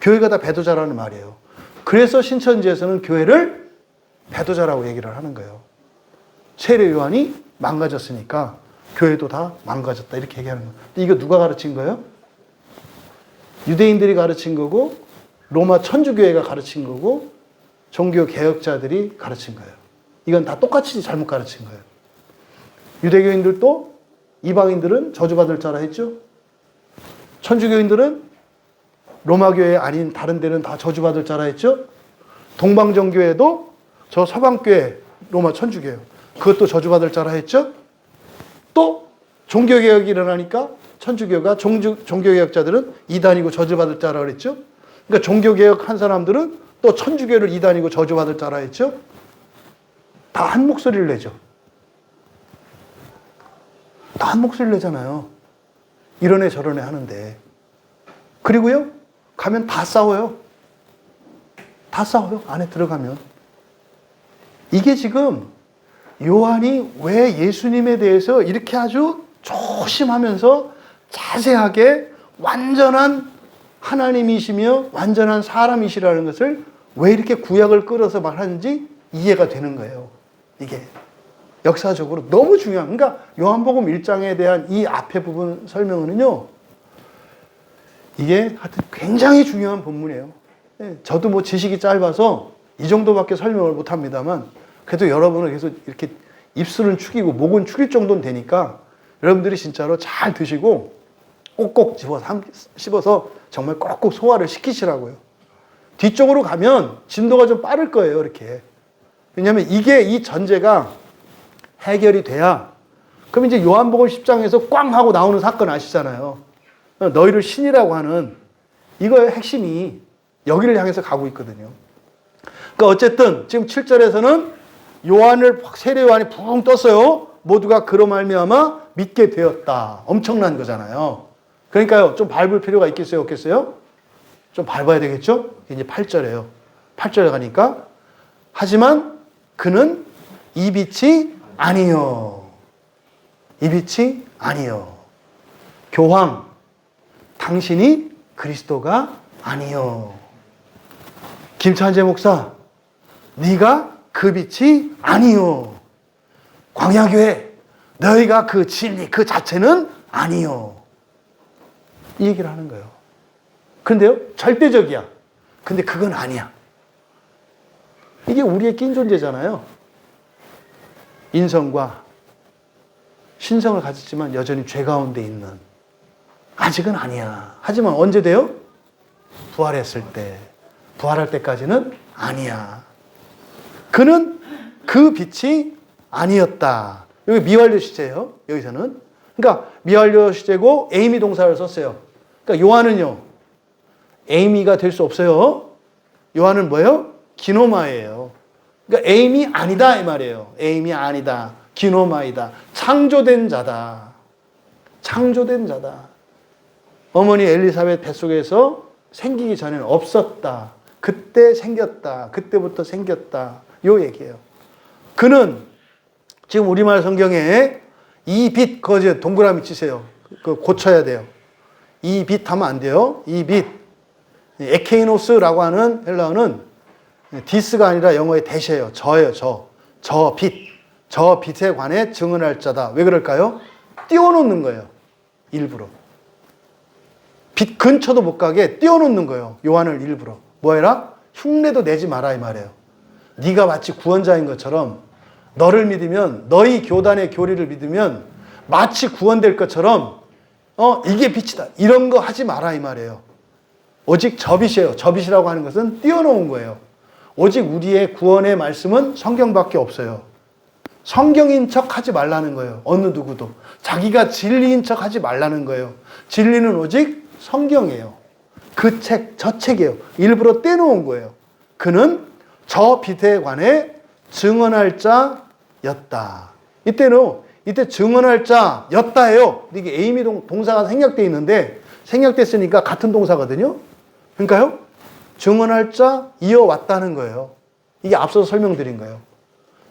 교회가 다 배도자라는 말이에요. 그래서 신천지에서는 교회를 배도자라고 얘기를 하는 거예요. 세례 요한이 망가졌으니까 교회도 다 망가졌다 이렇게 얘기하는 거예요. 근데 이거 누가 가르친 거예요? 유대인들이 가르친 거고 로마 천주교회가 가르친 거고 종교 개혁자들이 가르친 거예요. 이건 다 똑같이 잘못 가르친 거예요. 유대교인들도 이방인들은 저주받을 자라 했죠. 천주교인들은 로마교회 아닌 다른 데는 다 저주받을 자라 했죠. 동방정교회도 저 서방교회 로마 천주교회 그것도 저주받을 자라 했죠. 또 종교개혁이 일어나니까 천주교가 종교개혁자들은 이단이고 저주받을 자라 그랬죠. 그러니까 종교개혁한 사람들은 또 천주교를 이단이고 저주받을 자라 했죠. 다 한 목소리를 내죠. 다 한 목소리를 내잖아요. 이런 애 저런 애 하는데. 그리고요, 가면 다 싸워요. 다 싸워요. 안에 들어가면. 이게 지금 요한이 왜 예수님에 대해서 이렇게 아주 조심하면서 자세하게 완전한 하나님이시며 완전한 사람이시라는 것을 왜 이렇게 구약을 끌어서 말하는지 이해가 되는 거예요. 이게 역사적으로 너무 중요한, 그러니까 요한복음 1장에 대한 이 앞에 부분 설명은요, 이게 하여튼 굉장히 중요한 본문이에요. 저도 뭐 지식이 짧아서 이 정도밖에 설명을 못 합니다만, 그래도 여러분은 계속 이렇게 입술은 축이고 목은 축일 정도는 되니까 여러분들이 진짜로 잘 드시고 꼭꼭 씹어서 정말 꼭꼭 소화를 시키시라고요. 뒤쪽으로 가면 진도가 좀 빠를 거예요, 이렇게. 왜냐하면 이게 이 전제가 해결이 돼야, 그럼 이제 요한복음 10장에서 꽝 하고 나오는 사건 아시잖아요. 너희를 신이라고 하는 이거의 핵심이 여기를 향해서 가고 있거든요. 그러니까 어쨌든 지금 7절에서는 요한을 세례 요한이 붕 떴어요. 모두가 그로 말미암아 믿게 되었다. 엄청난 거잖아요. 그러니까요, 좀 밟을 필요가 있겠어요, 없겠어요? 좀 밟아야 되겠죠? 이제 8절이에요. 8절에 가니까 하지만 그는 이 빛이 아니요. 이 빛이 아니요. 교황, 당신이 그리스도가 아니요. 김찬재 목사, 네가 그 빛이 아니요. 광야교회, 너희가 그 진리 그 자체는 아니요. 이 얘기를 하는 거예요. 근데요, 절대적이야. 근데 그건 아니야. 이게 우리의 낀 존재잖아요. 인성과 신성을 가졌지만 여전히 죄 가운데 있는, 아직은 아니야. 하지만 언제 돼요? 부활했을 때. 부활할 때까지는 아니야. 그는 그 빛이 아니었다. 여기 미완료 시제예요. 여기서는. 그러니까 미완료 시제고 에이미 동사를 썼어요. 그러니까 요한은요, 에이미가 될 수 없어요. 요한은 뭐예요? 기노마예요. 그러니까 에이미 아니다 이 말이에요. 에이미 아니다. 기노마이다. 창조된 자다. 창조된 자다. 어머니 엘리사벳 뱃속에서 생기기 전에는 없었다. 그때 생겼다. 그때부터 생겼다. 요 얘기예요. 그는 지금 우리말 성경에 이 빛, 거저 동그라미 치세요. 그 고쳐야 돼요. 이 빛 하면 안 돼요. 이 빛. 에케이노스라고 하는 헬라어는 디스가 아니라 영어의 대시예요. 저예요, 저. 저 빛. 저 빛에 관해 증언할 자다. 왜 그럴까요? 띄워놓는 거예요. 일부러. 빛 근처도 못 가게 띄워놓는 거예요. 요한을 일부러. 뭐 해라? 흉내도 내지 마라 이 말이에요. 네가 마치 구원자인 것처럼, 너를 믿으면, 너희 교단의 교리를 믿으면 마치 구원될 것처럼 이게 빛이다. 이런 거 하지 마라 이 말이에요. 오직 저 빛이에요. 저 빛이라고 하는 것은 띄워놓은 거예요. 오직 우리의 구원의 말씀은 성경밖에 없어요. 성경인 척 하지 말라는 거예요. 어느 누구도. 자기가 진리인 척 하지 말라는 거예요. 진리는 오직 성경이에요. 그 책, 저 책이에요. 일부러 떼놓은 거예요. 그는 저 빛에 관해 증언할 자였다. 이때 증언할 자였다예요. 이게 에이미 동사가 생략되어 있는데 생략됐으니까 같은 동사거든요. 그러니까요. 증언할 자 이어왔다는 거예요. 이게 앞서서 설명드린 거예요.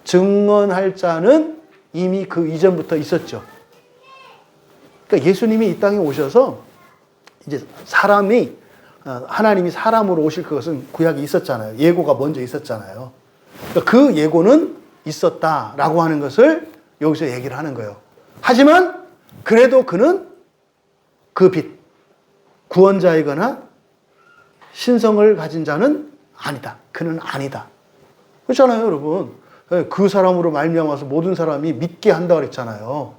증언할 자는 이미 그 이전부터 있었죠. 그러니까 예수님이 이 땅에 오셔서 이제 하나님이 사람으로 오실 것은 구약에 있었잖아요. 예고가 먼저 있었잖아요. 그러니까 그 예고는 있었다라고 하는 것을 여기서 얘기를 하는 거예요. 하지만 그래도 그는 그 빛, 구원자이거나 신성을 가진 자는 아니다. 그는 아니다. 그렇잖아요, 여러분. 그 사람으로 말미암아서 모든 사람이 믿게 한다 그랬잖아요.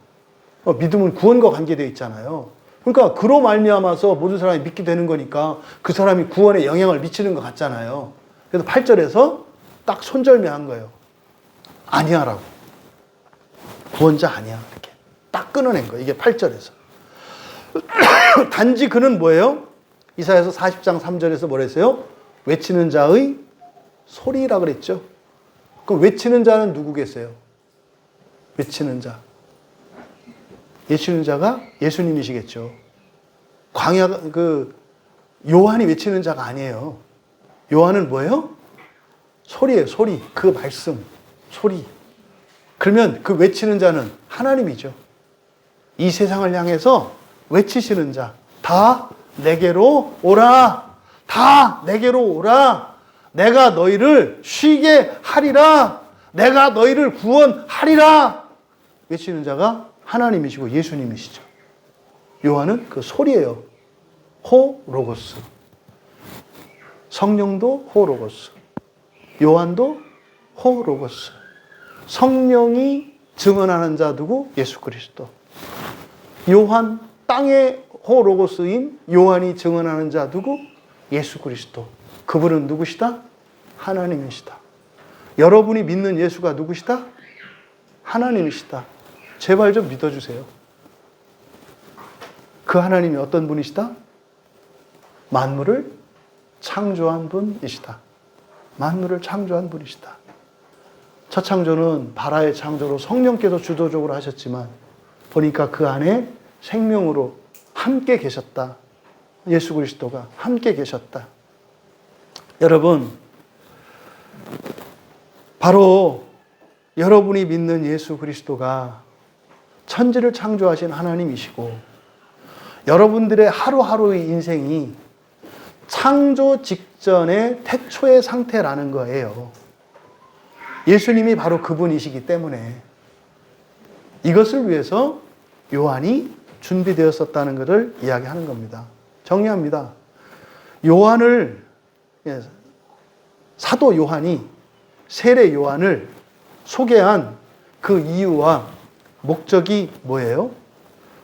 믿음은 구원과 관계되어 있잖아요. 그러니까 그로 말미암아서 모든 사람이 믿게 되는 거니까 그 사람이 구원에 영향을 미치는 것 같잖아요. 그래서 8절에서 딱 손절매한 거예요. 아니야라고. 구원자 아니야. 이렇게 딱 끊어낸 거예요. 이게 8절에서. 단지 그는 뭐예요? 이사야서 40장 3절에서 뭐라 했어요? 외치는 자의 소리라 그랬죠. 그럼 외치는 자는 누구겠어요? 외치는 자. 외치는 자가 예수님이시겠죠. 요한이 외치는 자가 아니에요. 요한은 뭐예요? 소리예요, 소리. 그 말씀, 소리. 그러면 그 외치는 자는 하나님이죠. 이 세상을 향해서 외치시는 자. 다 내게로 오라. 다 내게로 오라. 내가 너희를 쉬게 하리라. 내가 너희를 구원하리라. 외치는 자가 하나님이시고 예수님이시죠. 요한은 그 소리예요. 호 로고스. 성령도 호 로고스. 요한도 호 로고스. 성령이 증언하는 자 누구? 예수 그리스도. 요한 땅의 호 로고스인 요한이 증언하는 자 누구? 예수 그리스도. 그분은 누구시다? 하나님이시다. 여러분이 믿는 예수가 누구시다? 하나님이시다. 제발 좀 믿어주세요. 그 하나님이 어떤 분이시다? 만물을 창조한 분이시다. 만물을 창조한 분이시다. 첫 창조는 바라의 창조로 성령께서 주도적으로 하셨지만 보니까 그 안에 생명으로 함께 계셨다. 예수 그리스도가 함께 계셨다. 여러분, 바로 여러분이 믿는 예수 그리스도가 천지를 창조하신 하나님이시고 여러분들의 하루하루의 인생이 창조 직전의 태초의 상태라는 거예요. 예수님이 바로 그분이시기 때문에 이것을 위해서 요한이 준비되었었다는 것을 이야기하는 겁니다. 정리합니다. 사도 요한이 세례 요한을 소개한 그 이유와 목적이 뭐예요?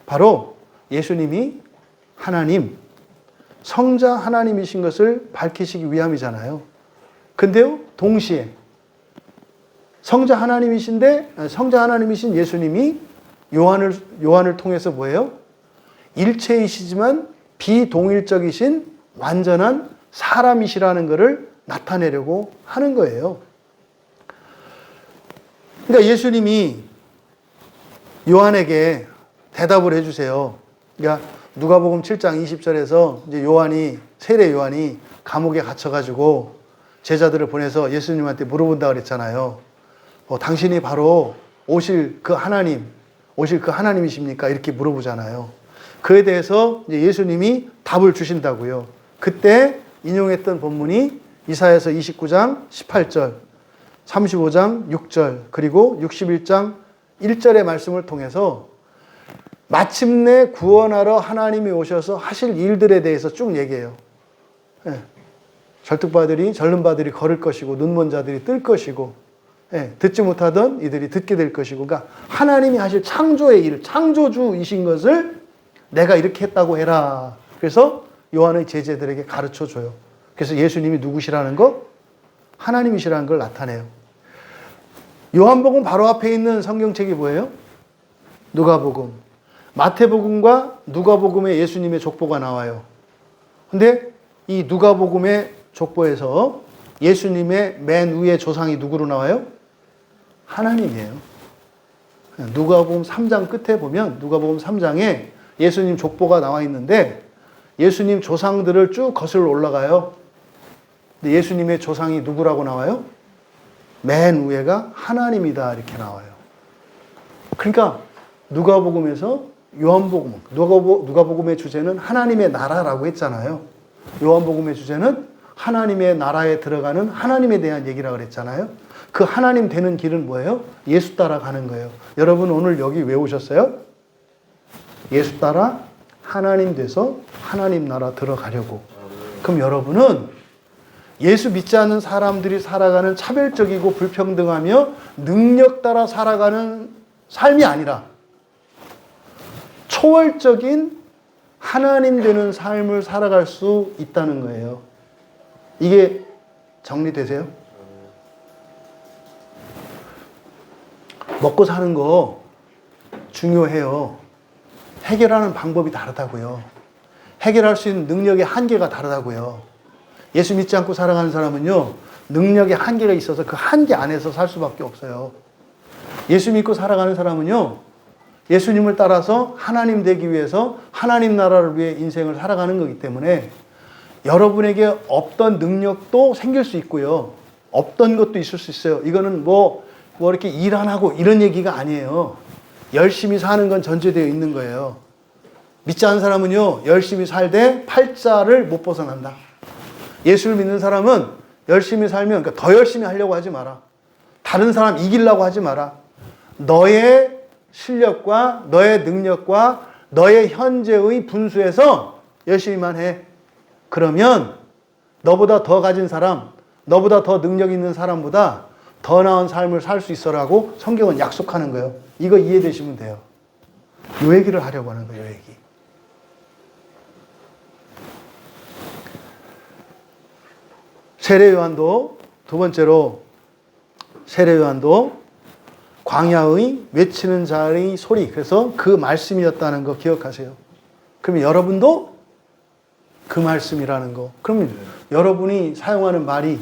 바로 예수님이 하나님, 성자 하나님이신 것을 밝히시기 위함이잖아요. 근데요, 동시에 성자 하나님이신 예수님이 요한을 통해서 뭐예요? 일체이시지만 비동일적이신 완전한 사람이시라는 것을 나타내려고 하는 거예요. 그러니까 예수님이 요한에게 대답을 해주세요. 그러니까 누가복음 7장 20절에서 이제 세례 요한이 감옥에 갇혀가지고 제자들을 보내서 예수님한테 물어본다 그랬잖아요. 당신이 바로 오실 그 하나님이십니까? 이렇게 물어보잖아요. 그에 대해서 이제 예수님이 답을 주신다고요. 그때 인용했던 본문이 이사야서 29장 18절, 35장 6절, 그리고 61장 1절의 말씀을 통해서 마침내 구원하러 하나님이 오셔서 하실 일들에 대해서 쭉 얘기해요. 절른 바들이 걸을 것이고 눈먼 자들이 뜰 것이고 듣지 못하던 이들이 듣게 될 것이고, 그러니까 하나님이 하실 창조의 일, 창조주이신 것을 내가 이렇게 했다고 해라. 그래서 요한의 제자들에게 가르쳐줘요. 그래서 예수님이 누구시라는 거? 하나님이시라는 걸 나타내요. 요한복음 바로 앞에 있는 성경책이 뭐예요? 누가복음. 마태복음과 누가복음에 예수님의 족보가 나와요. 근데 이 누가복음의 족보에서 예수님의 맨 위에 조상이 누구로 나와요? 하나님이에요. 누가복음 3장 끝에 보면 누가복음 3장에 예수님 족보가 나와 있는데 예수님 조상들을 쭉 거슬러 올라가요. 근데 예수님의 조상이 누구라고 나와요? 맨 위에가 하나님이다 이렇게 나와요. 그러니까 누가복음에서 요한복음, 누가복음의 주제는 하나님의 나라라고 했잖아요. 요한복음의 주제는 하나님의 나라에 들어가는 하나님에 대한 얘기라고 그랬잖아요. 그 하나님 되는 길은 뭐예요? 예수 따라가는 거예요. 여러분 오늘 여기 왜 오셨어요? 예수 따라 하나님 돼서 하나님 나라 들어가려고. 그럼 여러분은 예수 믿지 않는 사람들이 살아가는 차별적이고 불평등하며 능력 따라 살아가는 삶이 아니라 초월적인 하나님 되는 삶을 살아갈 수 있다는 거예요. 이게 정리되세요? 먹고 사는 거 중요해요. 해결하는 방법이 다르다고요. 해결할 수 있는 능력의 한계가 다르다고요. 예수 믿지 않고 살아가는 사람은요, 능력의 한계가 있어서 그 한계 안에서 살 수밖에 없어요. 예수 믿고 살아가는 사람은요, 예수님을 따라서 하나님 되기 위해서 하나님 나라를 위해 인생을 살아가는 거기 때문에 여러분에게 없던 능력도 생길 수 있고요. 없던 것도 있을 수 있어요. 이거는 뭐 이렇게 일 안 하고 이런 얘기가 아니에요. 열심히 사는 건 전제되어 있는 거예요. 믿지 않는 사람은요, 열심히 살되 팔자를 못 벗어난다. 예수를 믿는 사람은 열심히 살면, 그러니까 더 열심히 하려고 하지 마라. 다른 사람 이기려고 하지 마라. 너의 실력과 너의 능력과 너의 현재의 분수에서 열심히만 해. 그러면 너보다 더 가진 사람, 너보다 더 능력 있는 사람보다 더 나은 삶을 살 수 있어라고 성경은 약속하는 거예요. 이거 이해되시면 돼요. 요 얘기를 하려고 하는 거예요, 요 얘기. 세례 요한도, 두 번째로 세례 요한도 광야의 외치는 자의 소리, 그래서 그 말씀이었다는 거 기억하세요. 그러면 여러분도 그 말씀이라는 거. 그러면 여러분이 사용하는 말이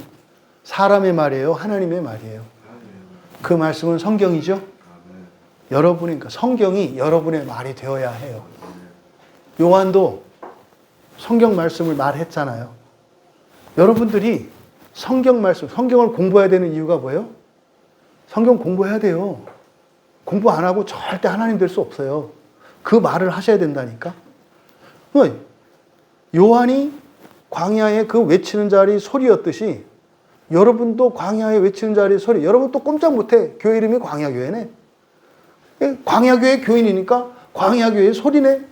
사람의 말이에요? 하나님의 말이에요? 그 말씀은 성경이죠? 여러분이, 그러니까 성경이 여러분의 말이 되어야 해요. 요한도 성경 말씀을 말했잖아요. 여러분들이 성경 말씀, 성경을 공부해야 되는 이유가 뭐예요? 성경 공부해야 돼요. 공부 안 하고 절대 하나님 될 수 없어요. 그 말을 하셔야 된다니까. 요한이 광야에 그 외치는 자리 소리였듯이 여러분도 광야에 외치는 자리 소리, 여러분 또 꼼짝 못해. 교회 이름이 광야교회네. 광야교회 교인이니까 광야교회의 소리네.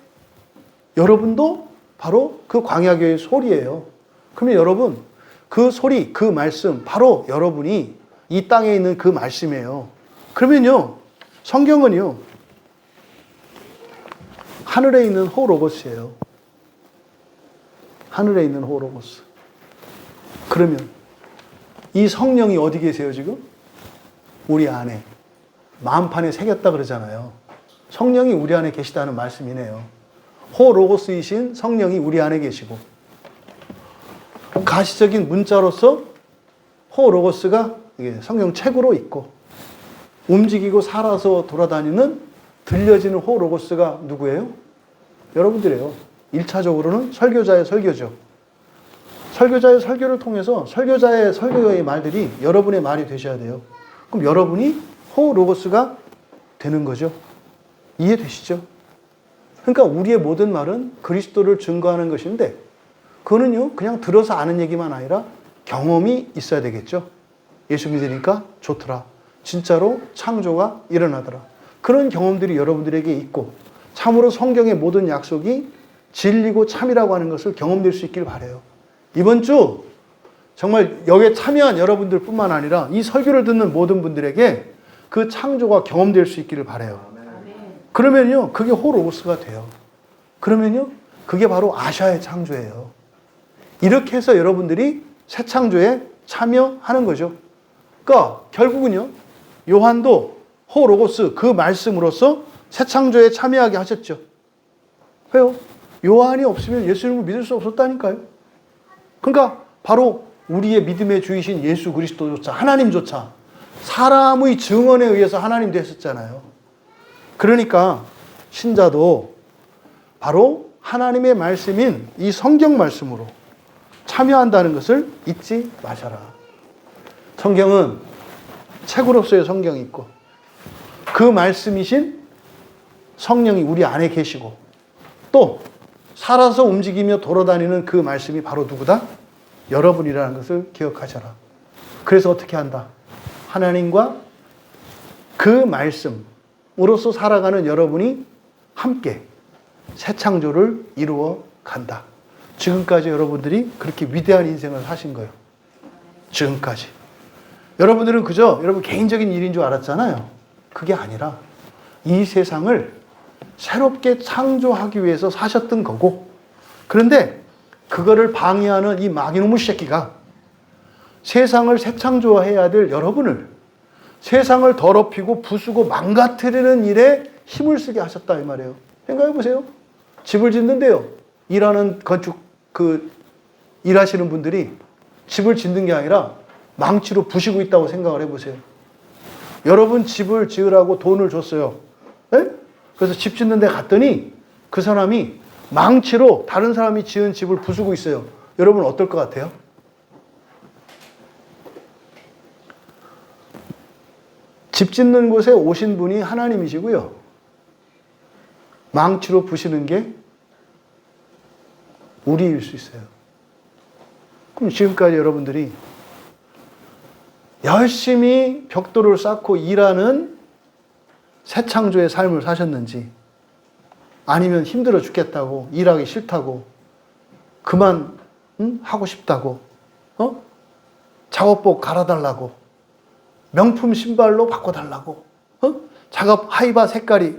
여러분도 바로 그 광야교회의 소리예요. 그러면 여러분, 그 소리, 그 말씀, 바로 여러분이 이 땅에 있는 그 말씀이에요. 그러면요, 성경은요, 하늘에 있는 호로고스예요. 하늘에 있는 호로고스. 그러면 이 성령이 어디 계세요, 지금? 우리 안에. 마음판에 새겼다 그러잖아요. 성령이 우리 안에 계시다는 말씀이네요. 호로고스이신 성령이 우리 안에 계시고, 가시적인 문자로서 호로고스가 성경 책으로 있고, 움직이고 살아서 돌아다니는 들려지는 호로고스가 누구예요? 여러분들이에요. 1차적으로는 설교자의 설교죠. 설교자의 설교를 통해서 설교자의 설교의 말들이 여러분의 말이 되셔야 돼요. 그럼 여러분이 호로고스가 되는 거죠. 이해되시죠? 그러니까 우리의 모든 말은 그리스도를 증거하는 것인데, 그거는요, 그냥 들어서 아는 얘기만 아니라 경험이 있어야 되겠죠. 예수 믿으니까 좋더라. 진짜로 창조가 일어나더라. 그런 경험들이 여러분들에게 있고, 참으로 성경의 모든 약속이 진리고 참이라고 하는 것을 경험될 수 있길 바라요. 이번 주 정말 여기에 참여한 여러분들 뿐만 아니라 이 설교를 듣는 모든 분들에게 그 창조가 경험될 수 있기를 바라요. 그러면요, 그게 호로고스가 돼요. 그러면요, 그게 바로 아샤의 창조예요. 이렇게 해서 여러분들이 새 창조에 참여하는 거죠. 그러니까 결국은요, 요한도 호로고스 그 말씀으로써 새 창조에 참여하게 하셨죠. 왜요? 요한이 없으면 예수님을 믿을 수 없었다니까요. 그러니까 바로 우리의 믿음의 주이신 예수 그리스도조차, 하나님조차 사람의 증언에 의해서 하나님 되셨잖아요. 그러니까 신자도 바로 하나님의 말씀인 이 성경 말씀으로 참여한다는 것을 잊지 마셔라. 성경은 책으로서의 성경이 있고 그 말씀이신 성령이 우리 안에 계시고 또 살아서 움직이며 돌아다니는 그 말씀이 바로 누구다? 여러분이라는 것을 기억하셔라. 그래서 어떻게 한다? 하나님과 그 말씀으로서 살아가는 여러분이 함께 새 창조를 이루어 간다. 지금까지 여러분들이 그렇게 위대한 인생을 사신 거예요. 지금까지. 여러분들은 그저 여러분 개인적인 일인 줄 알았잖아요. 그게 아니라 이 세상을 새롭게 창조하기 위해서 사셨던 거고, 그런데 그거를 방해하는 이 마귀놈의 새끼가 세상을 새 창조해야 될 여러분을 세상을 더럽히고 부수고 망가뜨리는 일에 힘을 쓰게 하셨다 이 말이에요. 생각해 보세요. 집을 짓는데요. 일하는 일하시는 분들이 집을 짓는 게 아니라 망치로 부시고 있다고 생각을 해보세요. 여러분 집을 지으라고 돈을 줬어요. 네? 그래서 집 짓는 데 갔더니 그 사람이 망치로 다른 사람이 지은 집을 부수고 있어요. 여러분 어떨 것 같아요? 집 짓는 곳에 오신 분이 하나님이시고요. 망치로 부시는 게 우리일 수 있어요. 그럼 지금까지 여러분들이 열심히 벽돌을 쌓고 일하는 새 창조의 삶을 사셨는지, 아니면 힘들어 죽겠다고, 일하기 싫다고, 그만 하고 싶다고, 작업복 갈아달라고, 명품 신발로 바꿔달라고, 작업 하이바 색깔이,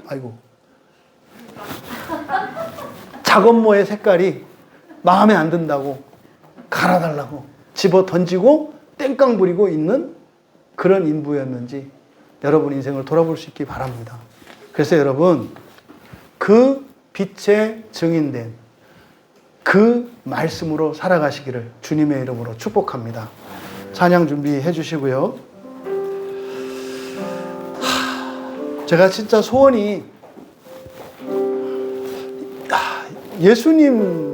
작업모의 색깔이 마음에 안 든다고 갈아달라고 집어 던지고 땡깡 부리고 있는 그런 인부였는지 여러분 인생을 돌아볼 수 있기 바랍니다. 그래서 여러분 그 빛의 증인된 그 말씀으로 살아가시기를 주님의 이름으로 축복합니다. 찬양 준비해 주시고요. 제가 진짜 소원이 예수님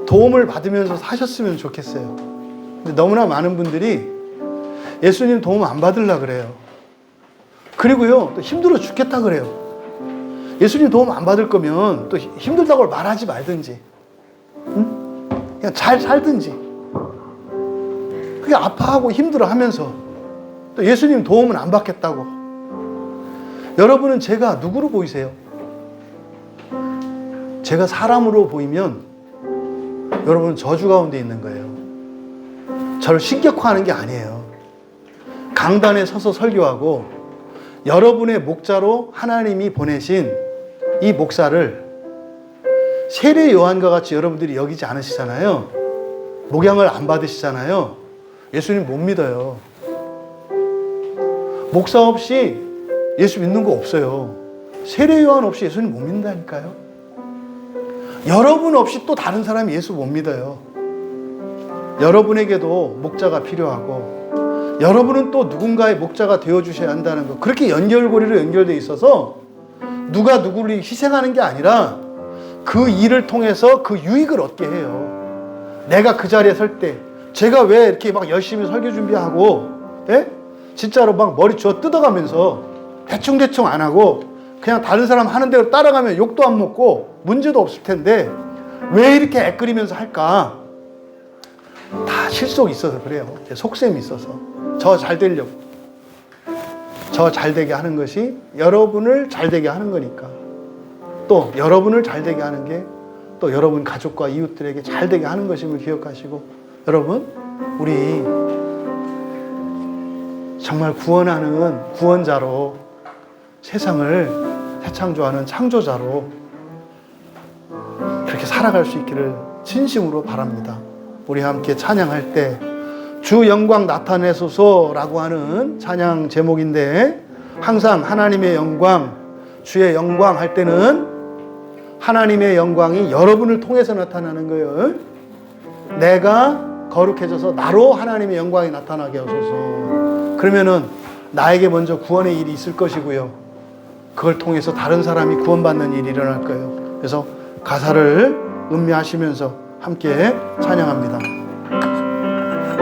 도움을 받으면서 사셨으면 좋겠어요. 근데 너무나 많은 분들이 예수님 도움 안 받으려고 그래요. 그리고요, 또 힘들어 죽겠다 그래요. 예수님 도움 안 받을 거면 또 힘들다고 말하지 말든지, 그냥 잘 살든지, 그게 아파하고 힘들어 하면서 또 예수님 도움은 안 받겠다고. 여러분은 제가 누구로 보이세요? 제가 사람으로 보이면 여러분은 저주 가운데 있는 거예요. 저를 신격화하는 게 아니에요. 강단에 서서 설교하고 여러분의 목자로 하나님이 보내신 이 목사를 세례 요한과 같이 여러분들이 여기지 않으시잖아요. 목양을 안 받으시잖아요. 예수님 못 믿어요. 목사 없이 예수 믿는 거 없어요. 세례 요한 없이 예수님 못 믿는다니까요. 여러분 없이 또 다른 사람이 예수 못 믿어요. 여러분에게도 목자가 필요하고 여러분은 또 누군가의 목자가 되어주셔야 한다는 거. 그렇게 연결고리로 연결되어 있어서 누가 누구를 희생하는 게 아니라 그 일을 통해서 그 유익을 얻게 해요. 내가 그 자리에 설 때 제가 왜 이렇게 막 열심히 설교 준비하고, 진짜로 막 머리 쥐어 뜯어가면서 대충대충 안 하고 그냥 다른 사람 하는 대로 따라가면 욕도 안 먹고 문제도 없을 텐데 왜 이렇게 애끓이면서 할까? 다 실속이 있어서 그래요. 속셈이 있어서. 저 잘 되려고. 저 잘 되게 하는 것이 여러분을 잘 되게 하는 거니까. 또 여러분을 잘 되게 하는 게 또 여러분 가족과 이웃들에게 잘 되게 하는 것임을 기억하시고, 여러분 우리 정말 구원하는 구원자로, 세상을 새창조하는 창조자로 그렇게 살아갈 수 있기를 진심으로 바랍니다. 우리 함께 찬양할 때 주 영광 나타내소서라고 하는 찬양 제목인데, 항상 하나님의 영광, 주의 영광 할 때는 하나님의 영광이 여러분을 통해서 나타나는 거예요. 내가 거룩해져서 나로 하나님의 영광이 나타나게 하소서. 그러면은 나에게 먼저 구원의 일이 있을 것이고요. 그걸 통해서 다른 사람이 구원받는 일이 일어날 거예요. 그래서 가사를 음미하시면서 함께 찬양합니다.